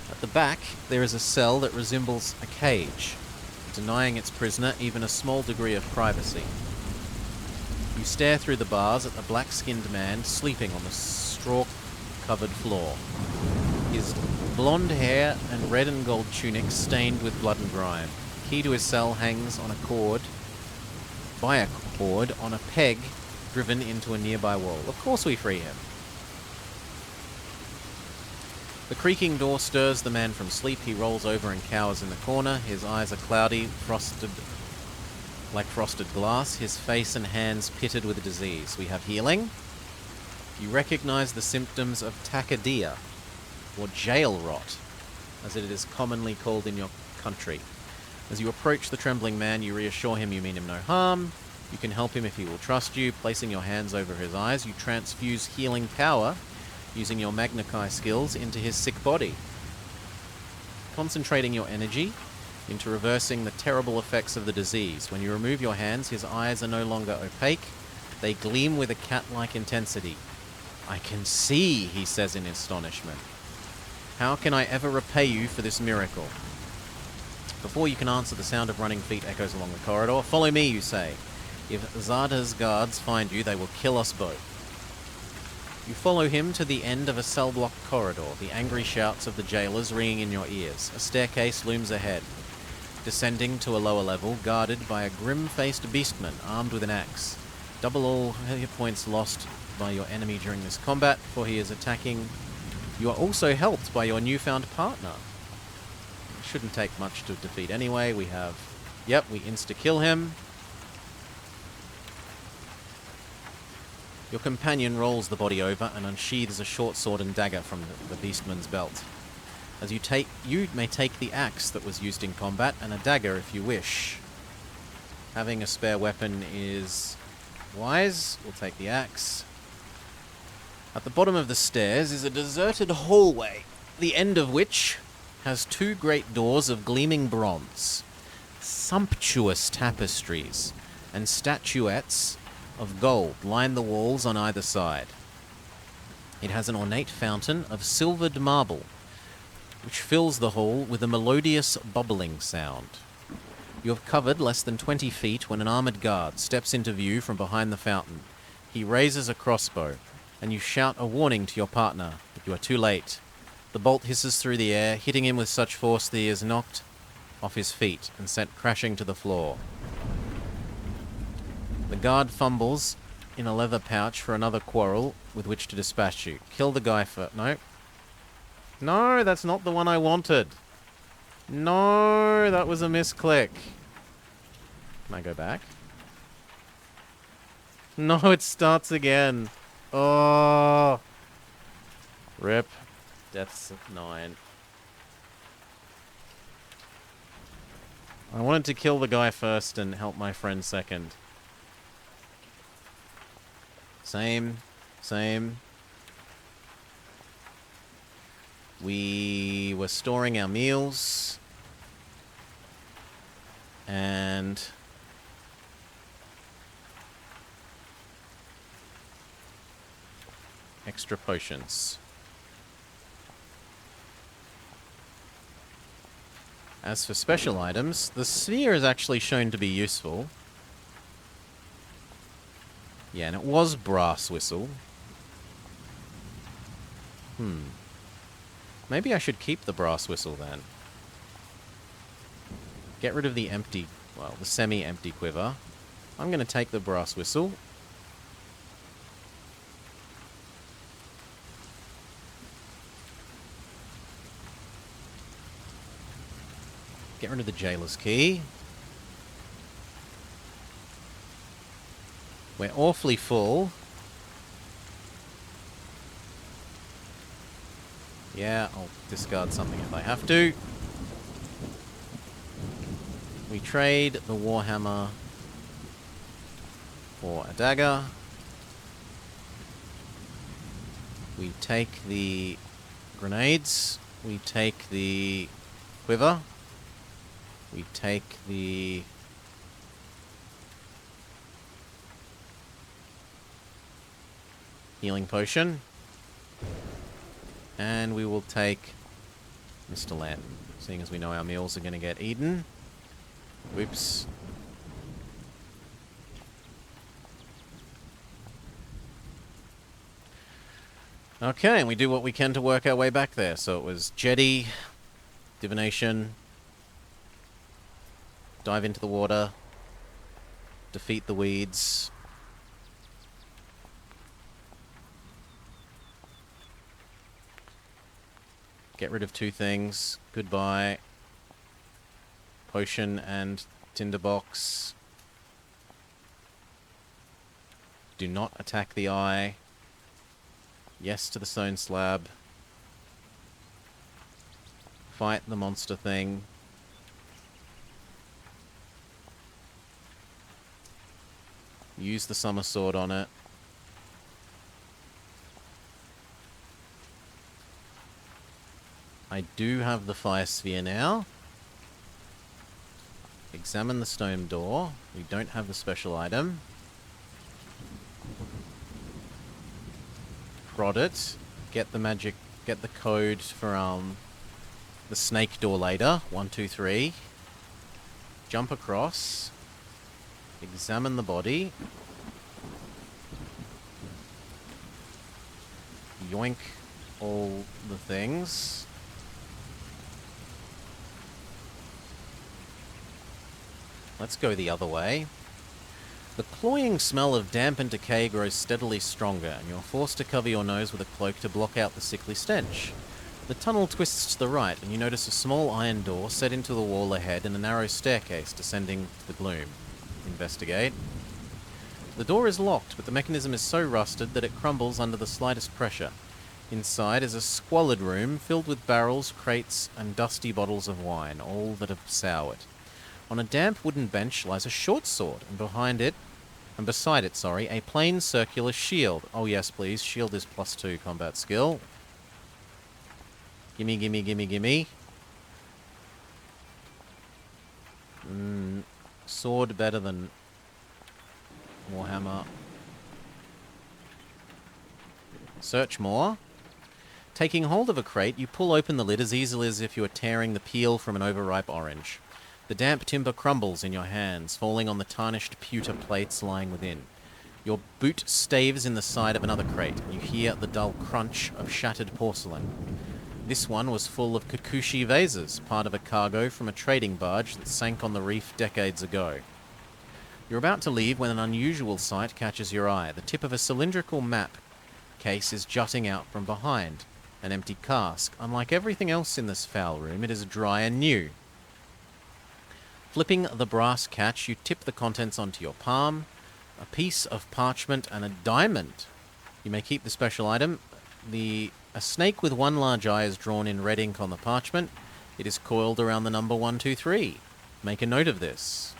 Speaker 1: At the back, there is a cell that resembles a cage, denying its prisoner even a small degree of privacy. You stare through the bars at the black-skinned man sleeping on the straw-covered floor. His blonde hair and red and gold tunic stained with blood and grime. The key to his cell hangs on a cord on a peg driven into a nearby wall. Of course we free him. The creaking door stirs the man from sleep. He rolls over and cowers in the corner. His eyes are cloudy, like frosted glass. His face and hands pitted with disease. We have healing. You recognize the symptoms of tachycardia, or jail rot, as it is commonly called in your country. As you approach the trembling man, you reassure him you mean him no harm. You can help him if he will trust you. Placing your hands over his eyes, you transfuse healing power using your Magna Chi skills into his sick body. Concentrating your energy into reversing the terrible effects of the disease. When you remove your hands, his eyes are no longer opaque. They gleam with a cat-like intensity. "I can see," he says in astonishment. "How can I ever repay you for this miracle?" Before you can answer, the sound of running feet echoes along the corridor. "Follow me," you say. "If Zada's guards find you, they will kill us both." You follow him to the end of a cell-block corridor, the angry shouts of the jailers ringing in your ears. A staircase looms ahead, descending to a lower level, guarded by a grim-faced beastman armed with an axe. Double all hit points lost by your enemy during this combat, for he is attacking. You are also helped by your newfound partner. It shouldn't take much to defeat anyway. We insta-kill him. Your companion rolls the body over and unsheathes a short sword and dagger from the beastman's belt. As you may take the axe that was used in combat and a dagger if you wish. Having a spare weapon is wise. We'll take the axe. At the bottom of the stairs is a deserted hallway, the end of which has two great doors of gleaming bronze. Sumptuous tapestries and statuettes of gold line the walls on either side. It has an ornate fountain of silvered marble, which fills the hall with a melodious bubbling sound. You have covered less than 20 feet when an armored guard steps into view from behind the fountain. He raises a crossbow, and you shout a warning to your partner, but you are too late. The bolt hisses through the air, hitting him with such force that he is knocked off his feet and sent crashing to the floor. The guard fumbles in a leather pouch for another quarrel with which to dispatch you. Kill the guy first. No. No, that's not the one I wanted. No, that was a misclick. Can I go back? No, it starts again. Oh. Rip. Death's 9. I wanted to kill the guy first and help my friend second. Same. We were storing our meals. And extra potions. As for special items, the sphere is actually shown to be useful. Yeah, and it was brass whistle. Maybe I should keep the brass whistle then. Get rid of the the semi-empty quiver. I'm going to take the brass whistle. Get rid of the jailer's key. We're awfully full. Yeah, I'll discard something if I have to. We trade the warhammer for a dagger. We take the grenades. We take the quiver. We take the Healing potion. And we will take Mr. Lamb, seeing as we know our meals are going to get eaten. Whoops. Okay, and we do what we can to work our way back there. So it was Jetty, Divination, dive into the water, defeat the weeds. Get rid of 2 things. Goodbye. Potion and tinderbox. Do not attack the eye. Yes to the stone slab. Fight the monster thing. Use the summer sword on it. I do have the fire sphere now. Examine the stone door. We don't have the special item. Prod it. Get the magic. Get the code for the snake door later. 1, 2, 3. Jump across. Examine the body. Yoink all the things. Let's go the other way. The cloying smell of damp and decay grows steadily stronger, and you're forced to cover your nose with a cloak to block out the sickly stench. The tunnel twists to the right, and you notice a small iron door set into the wall ahead and a narrow staircase descending to the gloom. Investigate. The door is locked, but the mechanism is so rusted that it crumbles under the slightest pressure. Inside is a squalid room filled with barrels, crates, and dusty bottles of wine, all that have soured. On a damp wooden bench lies a short sword, and beside it, a plain circular shield. Oh yes, please. Shield is +2 combat skill. Gimme, gimme, gimme, gimme. Sword better than Warhammer. Search more. Taking hold of a crate, you pull open the lid as easily as if you were tearing the peel from an overripe orange. The damp timber crumbles in your hands, falling on the tarnished pewter plates lying within. Your boot staves in the side of another crate, and you hear the dull crunch of shattered porcelain. This one was full of Kikuchi vases, part of a cargo from a trading barge that sank on the reef decades ago. You're about to leave when an unusual sight catches your eye. The tip of a cylindrical map case is jutting out from behind. An empty cask. Unlike everything else in this foul room, it is dry and new. Flipping the brass catch, you tip the contents onto your palm. A piece of parchment and a diamond. You may keep the special item. A snake with one large eye is drawn in red ink on the parchment. It is coiled around the number 123. Make a note of this.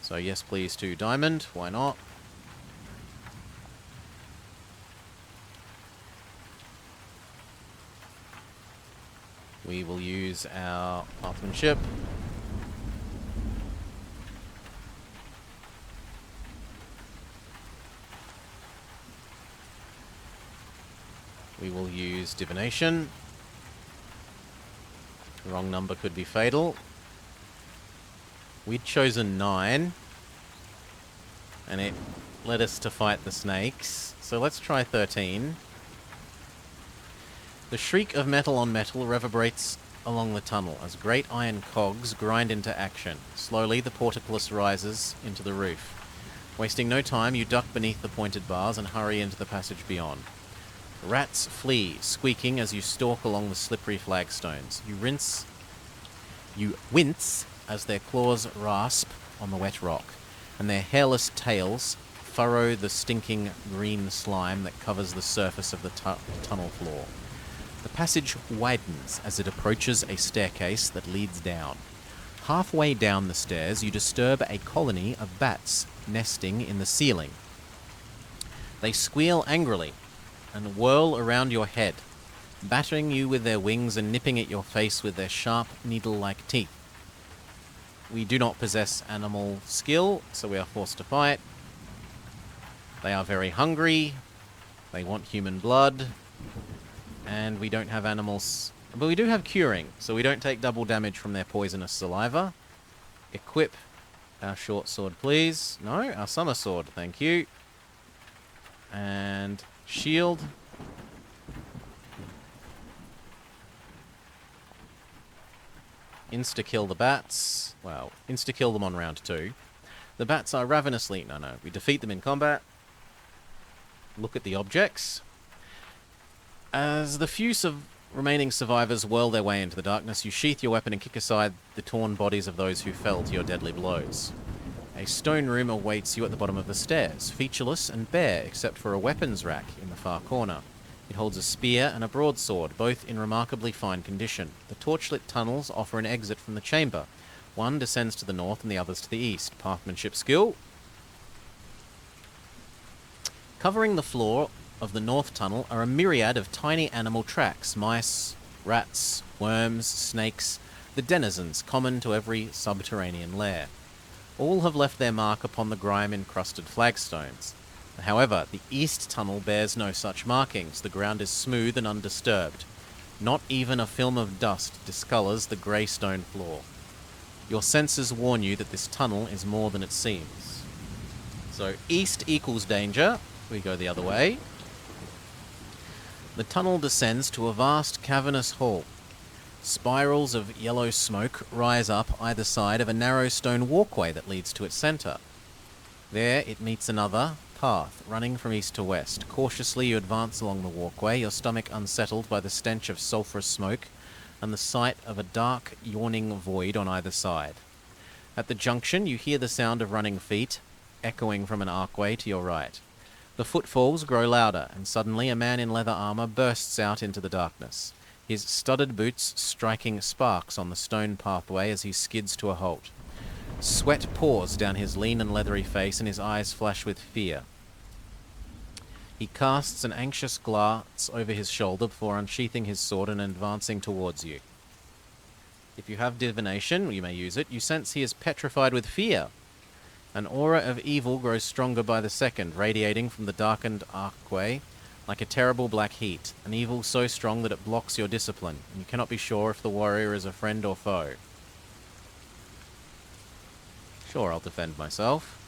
Speaker 1: So yes, please, to diamond. Why not? We will use our marksmanship. We will use divination. The wrong number could be fatal. We'd chosen 9. And it led us to fight the snakes. So let's try 13. The shriek of metal on metal reverberates along the tunnel as great iron cogs grind into action. Slowly, the portcullis rises into the roof. Wasting no time, you duck beneath the pointed bars and hurry into the passage beyond. Rats flee, squeaking as you stalk along the slippery flagstones. You wince as their claws rasp on the wet rock, and their hairless tails furrow the stinking green slime that covers the surface of the tunnel floor. The passage widens as it approaches a staircase that leads down. Halfway down the stairs, you disturb a colony of bats nesting in the ceiling. They squeal angrily and whirl around your head, battering you with their wings and nipping at your face with their sharp, needle-like teeth. We do not possess animal skill, so we are forced to fight. They are very hungry. They want human blood. And we don't have animals... But we do have curing, so we don't take double damage from their poisonous saliva. Equip our short sword, please. No, our summer sword, thank you. And shield. Insta-kill the bats. Well, insta-kill them on round 2. The bats are ravenously... No, we defeat them in combat. Look at the objects. As the few remaining survivors whirl their way into the darkness, you sheath your weapon and kick aside the torn bodies of those who fell to your deadly blows. A stone room awaits you at the bottom of the stairs, featureless and bare except for a weapons rack in the far corner. It holds a spear and a broadsword, both in remarkably fine condition. The torchlit tunnels offer an exit from the chamber. One descends to the north and the others to the east. Pathmanship skill. Covering the floor of the north tunnel are a myriad of tiny animal tracks, mice, rats, worms, snakes, the denizens common to every subterranean lair. All have left their mark upon the grime-encrusted flagstones. However, the east tunnel bears no such markings. The ground is smooth and undisturbed. Not even a film of dust discolours the grey stone floor. Your senses warn you that this tunnel is more than it seems. So, east equals danger. We go the other way. The tunnel descends to a vast cavernous hall. Spirals of yellow smoke rise up either side of a narrow stone walkway that leads to its centre. There it meets another path, running from east to west. Cautiously you advance along the walkway, your stomach unsettled by the stench of sulphurous smoke and the sight of a dark, yawning void on either side. At the junction you hear the sound of running feet, echoing from an archway to your right. The footfalls grow louder, and suddenly a man in leather armour bursts out into the darkness, his studded boots striking sparks on the stone pathway as he skids to a halt. Sweat pours down his lean and leathery face, and his eyes flash with fear. He casts an anxious glance over his shoulder before unsheathing his sword and advancing towards you. If you have divination, you may use it. You sense he is petrified with fear. An aura of evil grows stronger by the second, radiating from the darkened archway like a terrible black heat, an evil so strong that it blocks your discipline, and you cannot be sure if the warrior is a friend or foe. Sure, I'll defend myself.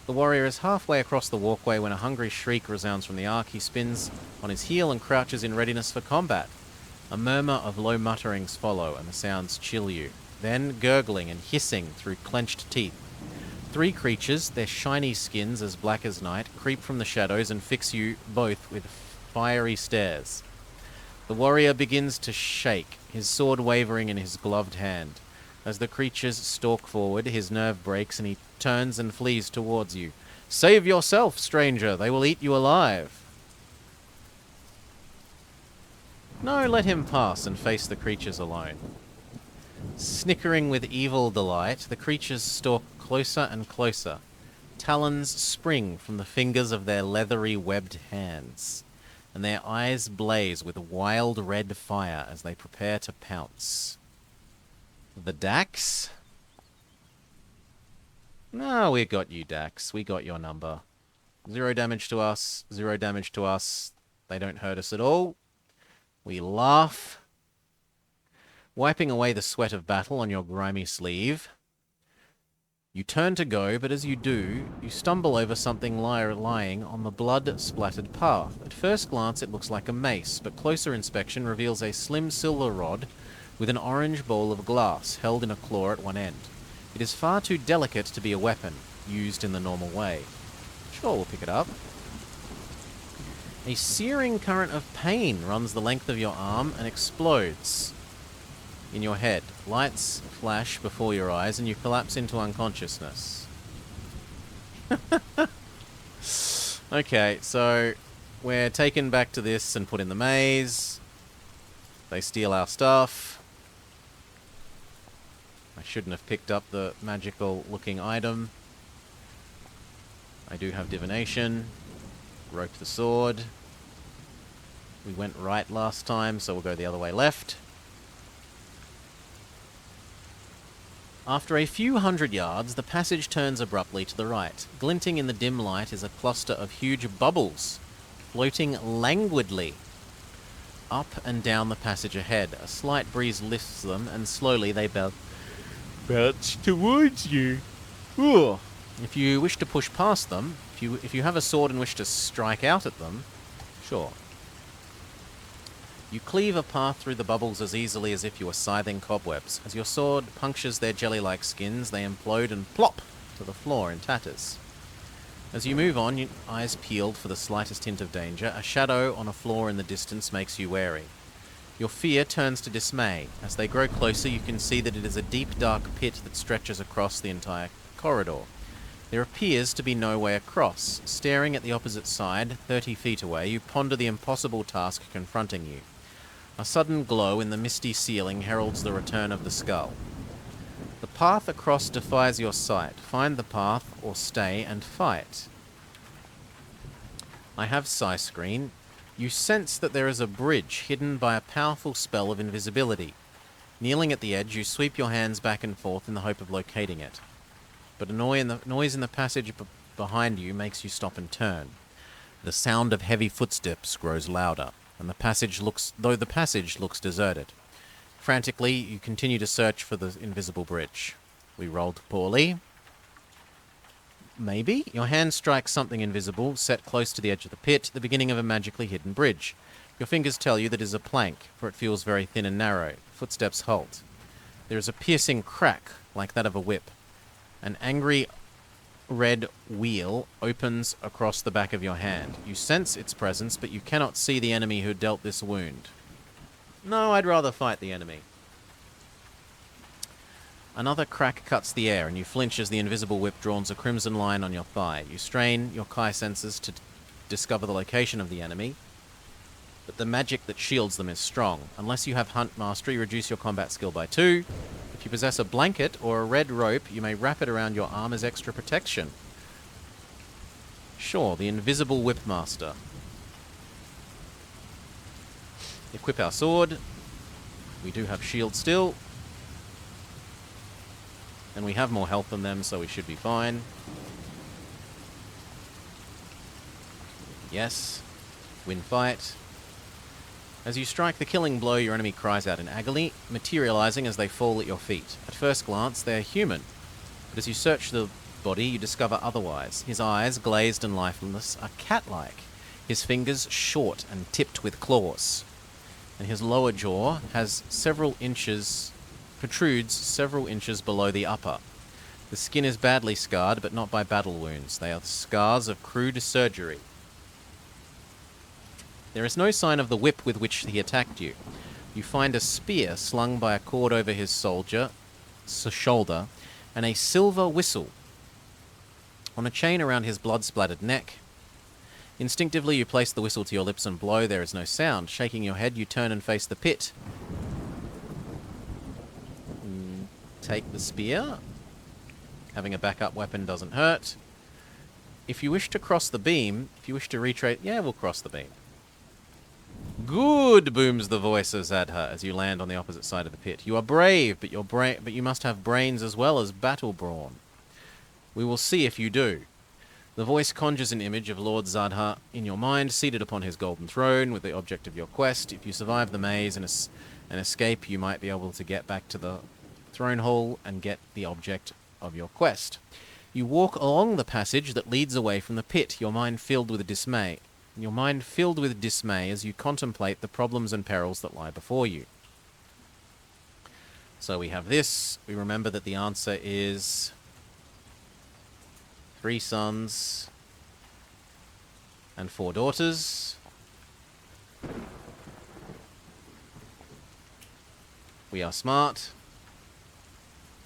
Speaker 1: The warrior is halfway across the walkway when a hungry shriek resounds from the arc. He spins on his heel and crouches in readiness for combat. A murmur of low mutterings follow, and the sounds chill you. Then, gurgling and hissing through clenched teeth, 3 creatures, their shiny skins as black as night, creep from the shadows and fix you both with fiery stares. The warrior begins to shake, his sword wavering in his gloved hand. As the creatures stalk forward, his nerve breaks and he turns and flees towards you. Save yourself, stranger! They will eat you alive! No, let him pass and face the creatures alone. Snickering with evil delight, the creatures stalk closer and closer. Talons spring from the fingers of their leathery webbed hands, and their eyes blaze with wild red fire as they prepare to pounce. The Dax? No, we got you, Dax. We got your number. 0 damage to us, 0 damage to us. They don't hurt us at all. We laugh, wiping away the sweat of battle on your grimy sleeve. You turn to go, but as you do, you stumble over something lying on the blood-splattered path. At first glance it looks like a mace, but closer inspection reveals a slim silver rod with an orange bowl of glass held in a claw at one end. It is far too delicate to be a weapon, used in the normal way. Sure, we'll pick it up. A searing current of pain runs the length of your arm and explodes in your head. Lights flash before your eyes and you collapse into unconsciousness. Okay, so we're taken back to this and put in the maze. They steal our stuff. I shouldn't have picked up the magical looking item. I do have divination. Rope the sword. We went right last time, so we'll go the other way left. After a few hundred yards, the passage turns abruptly to the right. Glinting in the dim light is a cluster of huge bubbles, floating languidly up and down the passage ahead. A slight breeze lifts them, and slowly they bounce towards you. Ooh. If you wish to push past them, if you have a sword and wish to strike out at them, sure. You cleave a path through the bubbles as easily as if you were scything cobwebs. As your sword punctures their jelly-like skins, they implode and plop to the floor in tatters. As you move on, your eyes peeled for the slightest hint of danger. A shadow on a floor in the distance makes you wary. Your fear turns to dismay. As they grow closer, you can see that it is a deep, dark pit that stretches across the entire corridor. There appears to be no way across. Staring at the opposite side, 30 feet away, you ponder the impossible task confronting you. A sudden glow in the misty ceiling heralds the return of the skull. The path across defies your sight. Find the path or stay and fight. I have Psy-Screen. You sense that there is a bridge hidden by a powerful spell of invisibility. Kneeling at the edge, you sweep your hands back and forth in the hope of locating it. But a noise in the passage behind you makes you stop and turn. The sound of heavy footsteps grows louder, and the passage looks deserted. Frantically, you continue to search for the invisible bridge. We rolled poorly. Maybe? Your hand strikes something invisible, set close to the edge of the pit, the beginning of a magically hidden bridge. Your fingers tell you that it is a plank, for it feels very thin and narrow. Footsteps halt. There is a piercing crack, like that of a whip. An angry red wheel opens across the back of your hand. You sense its presence, but you cannot see the enemy who dealt this wound. No, I'd rather fight the enemy. Another crack cuts the air, and you flinch as the invisible whip draws a crimson line on your thigh. You strain your Kai senses to discover the location of the enemy, but the magic that shields them is strong. Unless you have Hunt Mastery, reduce your combat skill by 2. If you possess a blanket or a red rope, you may wrap it around your arm as extra protection. Sure, the invisible Whipmaster. Equip our sword. We do have shield still. And we have more health than them, so we should be fine. Yes. Win fight. As you strike the killing blow, your enemy cries out in agony, materializing as they fall at your feet. At first glance, they are human. But as you search the body, you discover otherwise. His eyes, glazed and lifeless, are cat-like. His fingers short and tipped with claws. And his lower jaw protrudes several inches below the upper. The skin is badly scarred, but not by battle wounds. They are the scars of crude surgery. There is no sign of the whip with which he attacked you. You find a spear slung by a cord over his shoulder, and a silver whistle on a chain around his blood-splattered neck. Instinctively, you place the whistle to your lips and blow. There is no sound. Shaking your head, you turn and face the pit. Take the spear. Having a backup weapon doesn't hurt. If you wish to cross the beam, if you wish to retrace... Yeah, we'll cross the beam. Good, booms the voice of Zadha as you land on the opposite side of the pit. You are brave, but you must have brains as well as battle brawn. We will see if you do. The voice conjures an image of Lord Zadha in your mind, seated upon his golden throne with the object of your quest. If you survive the maze and escape, you might be able to get back to the throne hall and get the object of your quest. You walk along the passage that leads away from the pit, your mind filled with dismay. As you contemplate the problems and perils that lie before you. So we have this. We remember that the answer is 3 sons and 4 daughters. We are smart.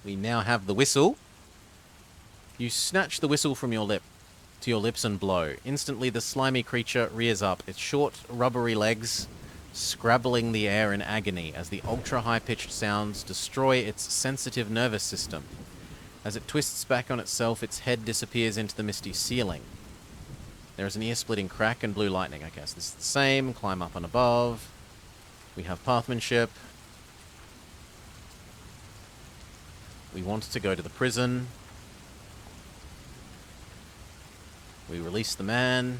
Speaker 1: We now have the whistle. You snatch the whistle from your lips and blow. Instantly, the slimy creature rears up, its short, rubbery legs scrabbling the air in agony as the ultra-high-pitched sounds destroy its sensitive nervous system. As it twists back on itself, its head disappears into the misty ceiling. There is an ear-splitting crack and blue lightning. I guess this is the same. Climb up and above. We have pathmanship. We want to go to the prison. We release the man.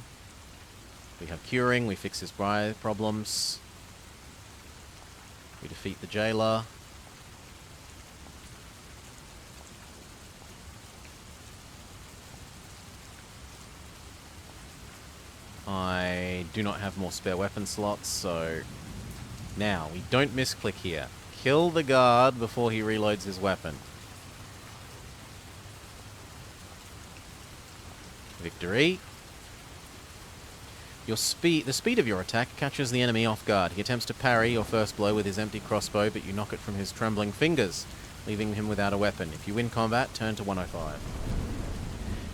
Speaker 1: We have curing, we fix his problems. We defeat the jailer. I do not have more spare weapon slots, so... Now, we don't misclick here. Kill the guard before he reloads his weapon. Victory. The speed of your attack catches the enemy off guard. He attempts to parry your first blow with his empty crossbow, but you knock it from his trembling fingers, leaving him without a weapon. If you win combat, turn to 105.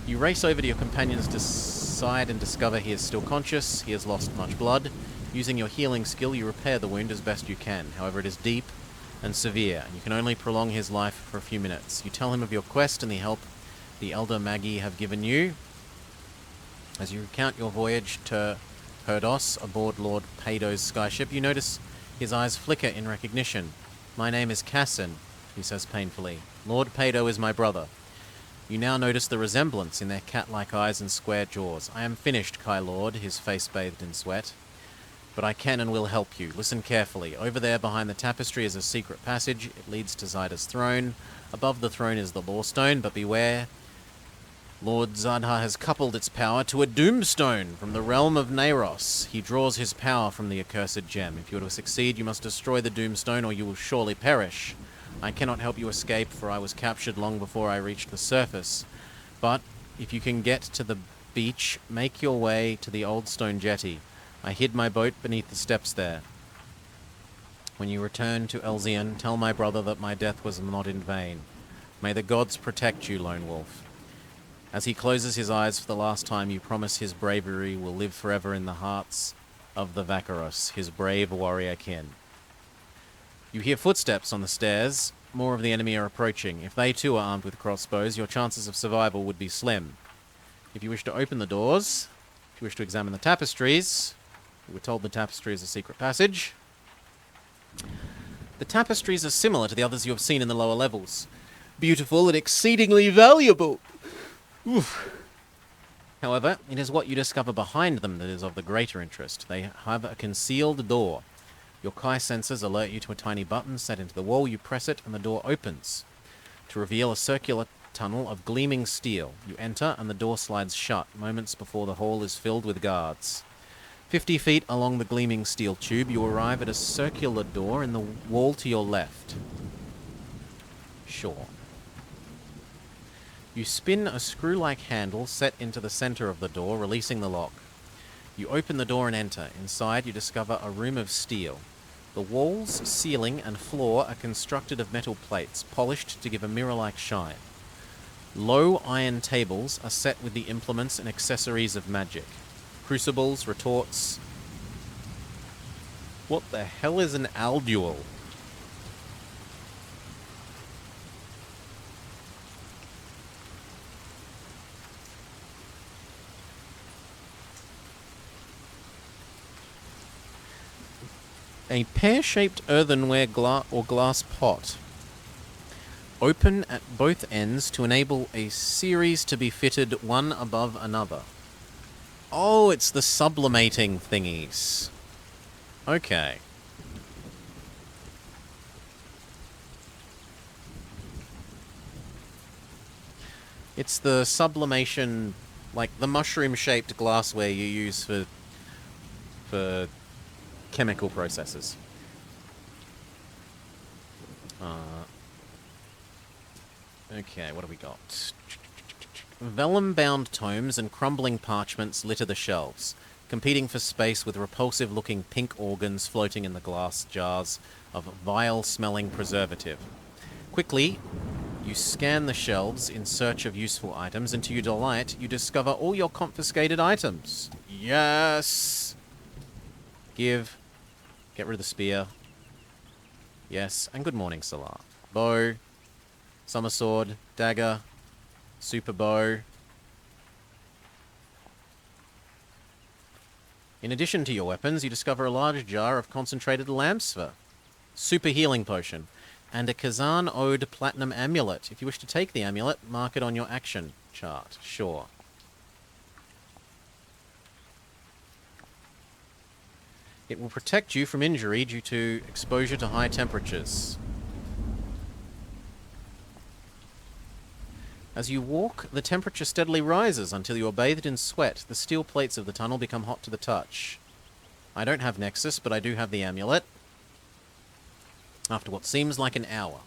Speaker 1: You race over to your companion's side and discover he is still conscious. He has lost much blood. Using your healing skill, you repair the wound as best you can. However, it is deep and severe, and you can only prolong his life for a few minutes. You tell him of your quest and the help the Elder Magi have given you. As you recount your voyage to Herdos aboard Lord Pado's skyship, you notice his eyes flicker in recognition. "My name is Cassin," he says painfully. "Lord Pado is my brother." You now notice the resemblance in their cat-like eyes and square jaws. "I am finished, Kai Lord," his face bathed in sweat. "But I can and will help you. Listen carefully. Over there behind the tapestry is a secret passage. It leads to Zyda's throne. Above the throne is the Lawstone, but beware. Lord Zadha has coupled its power to a Doomstone from the realm of Naros. He draws his power from the accursed gem. If you are to succeed, you must destroy the Doomstone or you will surely perish. I cannot help you escape, for I was captured long before I reached the surface. But if you can get to the beach, make your way to the old stone jetty. I hid my boat beneath the steps there. When you return to Elzian, tell my brother that my death was not in vain. May the gods protect you, Lone Wolf." As he closes his eyes for the last time, you promise his bravery will live forever in the hearts of the Vakaros, his brave warrior kin. You hear footsteps on the stairs. More of the enemy are approaching. If they too are armed with crossbows, your chances of survival would be slim. If you wish to open the doors, if you wish to examine the tapestries, we were told the tapestry is a secret passage. The tapestries are similar to the others you have seen in the lower levels. Beautiful and exceedingly valuable. Oof. However, it is what you discover behind them that is of the greater interest. They have a concealed door. Your Kai sensors alert you to a tiny button set into the wall. You press it and the door opens to reveal a circular tunnel of gleaming steel. You enter and the door slides shut moments before the hall is filled with guards. 50 feet along the gleaming steel tube, you arrive at a circular door in the wall to your left. Sure. You spin a screw-like handle set into the center of the door, releasing the lock. You open the door and enter. Inside, you discover a room of steel. The walls, ceiling, and floor are constructed of metal plates, polished to give a mirror-like shine. Low iron tables are set with the implements and accessories of magic. Crucibles, retorts. What the hell is an aldual? A pear-shaped earthenware or glass pot. Open at both ends to enable a series to be fitted one above another. Oh, it's the sublimating thingies. Okay. It's the sublimation, like the mushroom-shaped glassware you use for chemical processes. Okay, what have we got? Vellum-bound tomes and crumbling parchments litter the shelves, competing for space with repulsive-looking pink organs floating in the glass jars of vile-smelling preservative. Quickly, you scan the shelves in search of useful items, and to your delight, you discover all your confiscated items. Yes! Give. Get rid of the spear. Yes, and good morning, Salar. Bow. Summer sword. Dagger. Super bow. In addition to your weapons, you discover a large jar of concentrated lampsfer, super healing potion, and a Kazan Ode platinum amulet. If you wish to take the amulet, mark it on your action chart. Sure. It will protect you from injury due to exposure to high temperatures. As you walk, the temperature steadily rises until you are bathed in sweat. The steel plates of the tunnel become hot to the touch. I don't have Nexus, but I do have the amulet. After what seems like an hour,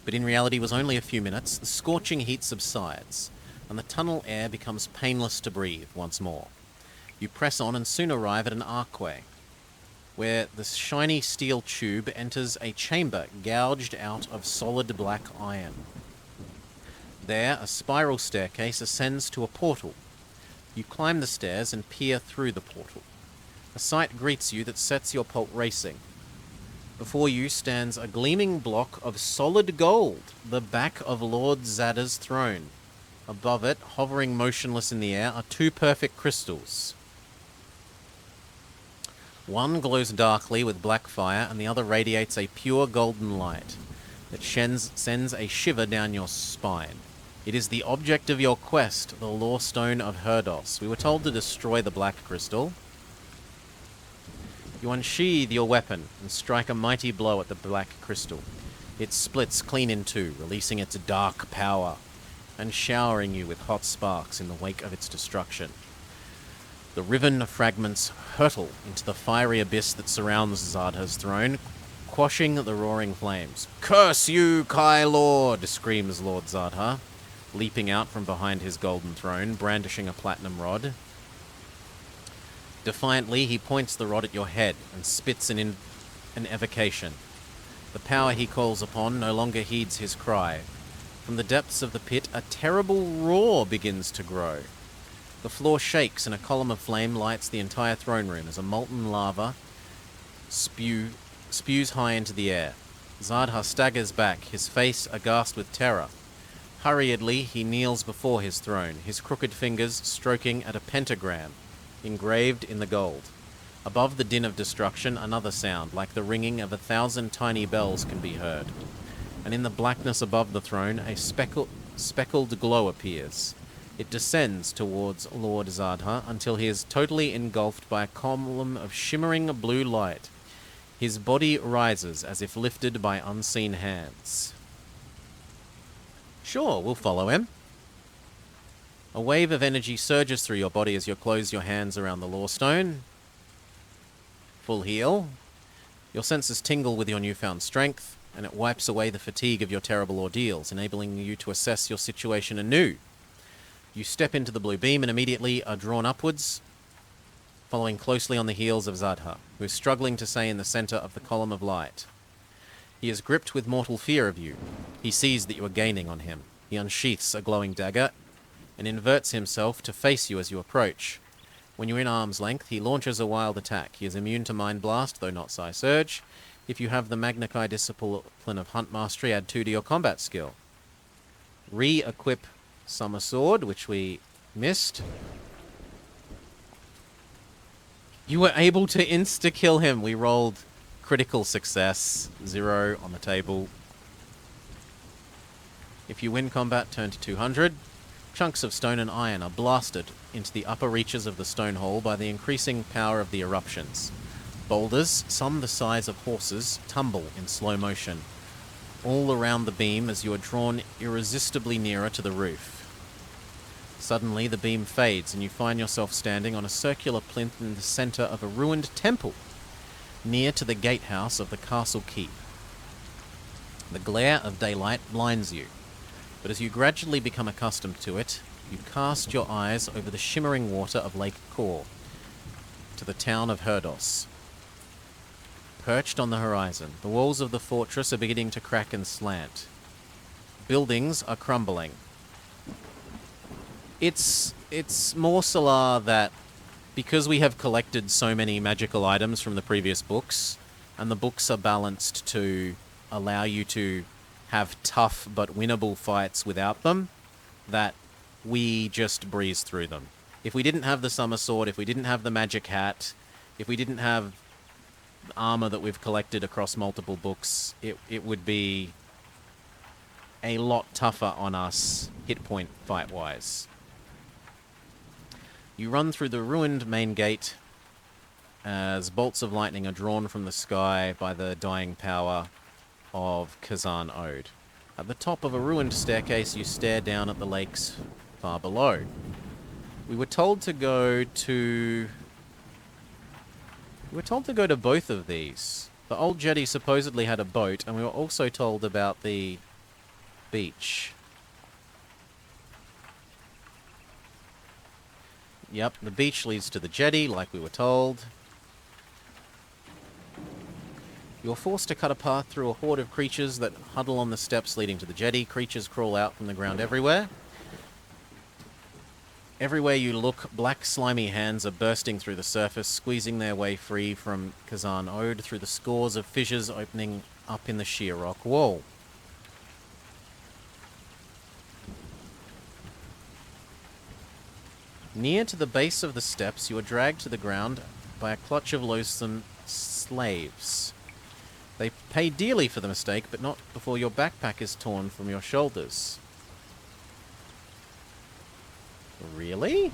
Speaker 1: but in reality was only a few minutes, the scorching heat subsides, and the tunnel air becomes painless to breathe once more. You press on and soon arrive at an archway, where the shiny steel tube enters a chamber gouged out of solid black iron. There, a spiral staircase ascends to a portal. You climb the stairs and peer through the portal. A sight greets you that sets your pulse racing. Before you stands a gleaming block of solid gold, the back of Lord Zada's throne. Above it, hovering motionless in the air, are two perfect crystals. One glows darkly with black fire, and the other radiates a pure golden light that sends a shiver down your spine. It is the object of your quest, the Lore Stone of Herdos. We were told to destroy the black crystal. You unsheathe your weapon and strike a mighty blow at the black crystal. It splits clean in two, releasing its dark power and showering you with hot sparks in the wake of its destruction. The riven fragments hurtle into the fiery abyss that surrounds Zadha's throne, quashing the roaring flames. "Curse you, Kai Lord!" screams Lord Zadha, leaping out from behind his golden throne, brandishing a platinum rod. Defiantly, he points the rod at your head and spits an evocation. The power he calls upon no longer heeds his cry. From the depths of the pit, a terrible roar begins to grow. The floor shakes and a column of flame lights the entire throne room as a molten lava spews high into the air. Zadha staggers back, his face aghast with terror. Hurriedly, he kneels before his throne, his crooked fingers stroking at a pentagram engraved in the gold. Above the din of destruction, another sound, like the ringing of 1,000 tiny bells, can be heard. And in the blackness above the throne, a speckled glow appears. It descends towards Lord Zadha until he is totally engulfed by a column of shimmering blue light. His body rises as if lifted by unseen hands. Sure, we'll follow him. A wave of energy surges through your body as you close your hands around the Lore Stone. Full heal. Your senses tingle with your newfound strength, and it wipes away the fatigue of your terrible ordeals, enabling you to assess your situation anew. You step into the blue beam and immediately are drawn upwards, following closely on the heels of Zadha, who is struggling to stay in the center of the column of light. He is gripped with mortal fear of you. He sees that you are gaining on him. He unsheaths a glowing dagger and inverts himself to face you as you approach. When you're in arm's length, he launches a wild attack. He is immune to Mind Blast, though not Psi Surge. If you have the Magna Chi discipline of Hunt Mastery, add 2 to your combat skill. Re-equip Summer Sword, which we missed. You were able to insta-kill him. We rolled critical success. 0 on the table. If you win combat, turn to 200. Chunks of stone and iron are blasted into the upper reaches of the stone hole by the increasing power of the eruptions. Boulders, some the size of horses, tumble in slow motion, all around the beam as you are drawn irresistibly nearer to the roof. Suddenly, the beam fades and you find yourself standing on a circular plinth in the center of a ruined temple, near to the gatehouse of the castle keep. The glare of daylight blinds you, but as you gradually become accustomed to it, you cast your eyes over the shimmering water of Lake Kor to the town of Herdos. Perched on the horizon, the walls of the fortress are beginning to crack and slant. Buildings are crumbling. It's more Solar that because we have collected so many magical items from the previous books, and the books are balanced to allow you to have tough but winnable fights without them, that we just breeze through them. If we didn't have the Summer Sword, if we didn't have the Magic Hat, if we didn't have armor that we've collected across multiple books, it would be a lot tougher on us hit point fight-wise. You run through the ruined main gate as bolts of lightning are drawn from the sky by the dying power of Kazan Ode. At the top of a ruined staircase, you stare down at the lakes far below. We were told to go to both of these. The old jetty supposedly had a boat, and we were also told about the beach. Yep, the beach leads to the jetty, like we were told. You're forced to cut a path through a horde of creatures that huddle on the steps leading to the jetty. Creatures crawl out from the ground everywhere. Everywhere you look, black slimy hands are bursting through the surface, squeezing their way free from Kazan Ode through the scores of fissures opening up in the sheer rock wall. Near to the base of the steps, you are dragged to the ground by a clutch of loathsome slaves. They pay dearly for the mistake, but not before your backpack is torn from your shoulders. Really?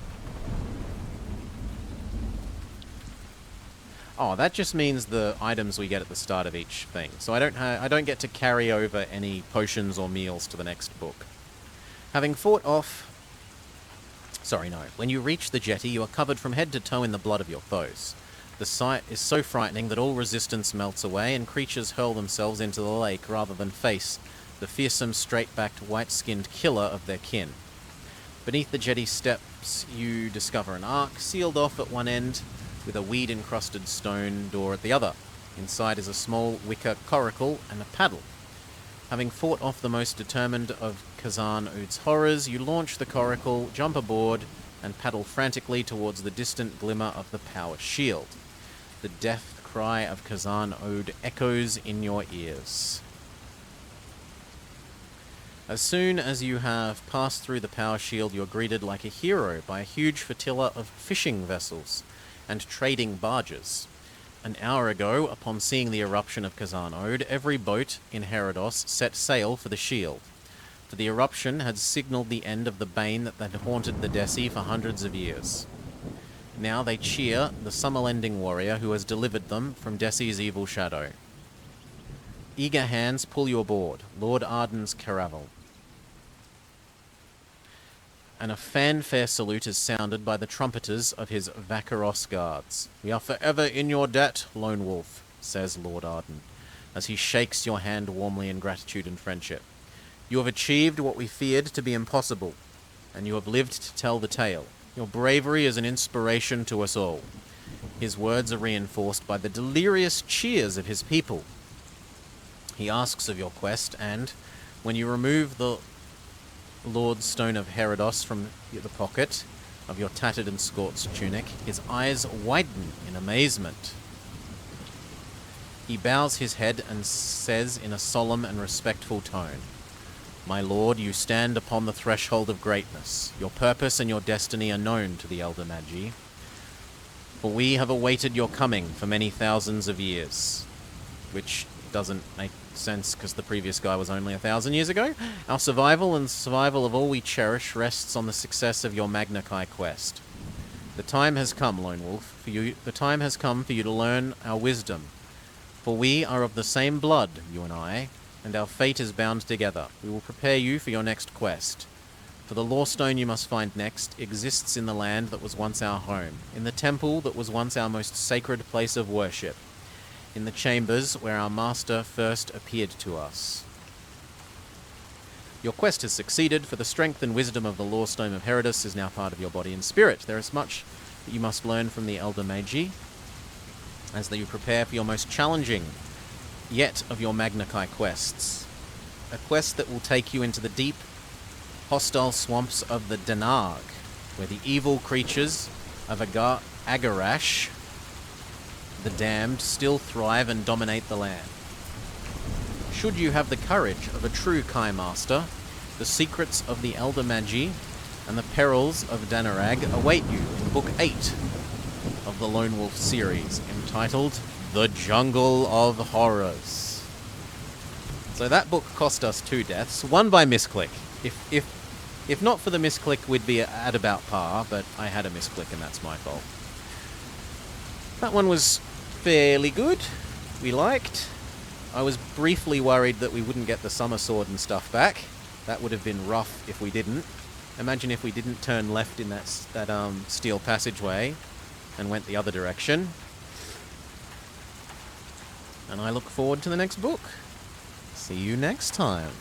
Speaker 1: Oh, that just means the items we get at the start of each thing. So I don't get to carry over any potions or meals to the next book. Having fought off... Sorry, no. When you reach the jetty, you are covered from head to toe in the blood of your foes. The sight is so frightening that all resistance melts away and creatures hurl themselves into the lake rather than face the fearsome, straight-backed, white-skinned killer of their kin. Beneath the jetty steps, you discover an ark, sealed off at one end, with a weed-encrusted stone door at the other. Inside is a small wicker coracle and a paddle. Having fought off the most determined of Kazan Ode's horrors, you launch the coracle, jump aboard, and paddle frantically towards the distant glimmer of the power shield. The death cry of Kazan Ode echoes in your ears. As soon as you have passed through the power shield, you're greeted like a hero by a huge flotilla of fishing vessels and trading barges. An hour ago, upon seeing the eruption of Kazan Ode, every boat in Herodos set sail for the shield, for the eruption had signalled the end of the bane that had haunted the Desi for hundreds of years. Now they cheer the summer-lending warrior who has delivered them from Desi's evil shadow. Eager hands pull you aboard, Lord Arden's caravel. And a fanfare salute is sounded by the trumpeters of his Vakaros guards. "We are forever in your debt, Lone Wolf," says Lord Arden, as he shakes your hand warmly in gratitude and friendship. "You have achieved what we feared to be impossible, and you have lived to tell the tale. Your bravery is an inspiration to us all." His words are reinforced by the delirious cheers of his people. He asks of your quest, and, when you remove the Lord's Stone of Herodos from the pocket of your tattered and scorched tunic, his eyes widen in amazement. He bows his head and says in a solemn and respectful tone, "My lord, you stand upon the threshold of greatness. Your purpose and your destiny are known to the Elder Magi, for we have awaited your coming for many thousands of years," which doesn't make sense because the previous guy was only 1,000 years ago. "Our survival and the survival of all we cherish rests on the success of your Magna Chi quest. The time has come, Lone Wolf, the time has come for you to learn our wisdom, for we are of the same blood, you and I, and our fate is bound together. We will prepare you for your next quest. For the Law Stone you must find next exists in the land that was once our home, in the temple that was once our most sacred place of worship, in the chambers where our master first appeared to us. Your quest has succeeded, for the strength and wisdom of the Law Stone of Herodos is now part of your body and spirit. There is much that you must learn from the Elder Magi, as you prepare for your most challenging yet of your Magna Chi quests. A quest that will take you into the deep, hostile swamps of the Danarg, where the evil creatures of Agarash, the damned, still thrive and dominate the land. Should you have the courage of a true Kai Master, the secrets of the Elder Magi and the perils of Danarag await you in Book 8 of the Lone Wolf series, entitled The Jungle of Horrors. So that book cost us 2 deaths, one by misclick. If not for the misclick, we'd be at about par, but I had a misclick and that's my fault. That one was fairly good. We liked. I was briefly worried that we wouldn't get the summer sword and stuff back. That would have been rough if we didn't. Imagine if we didn't turn left in that steel passageway and went the other direction. And I look forward to the next book. See you next time.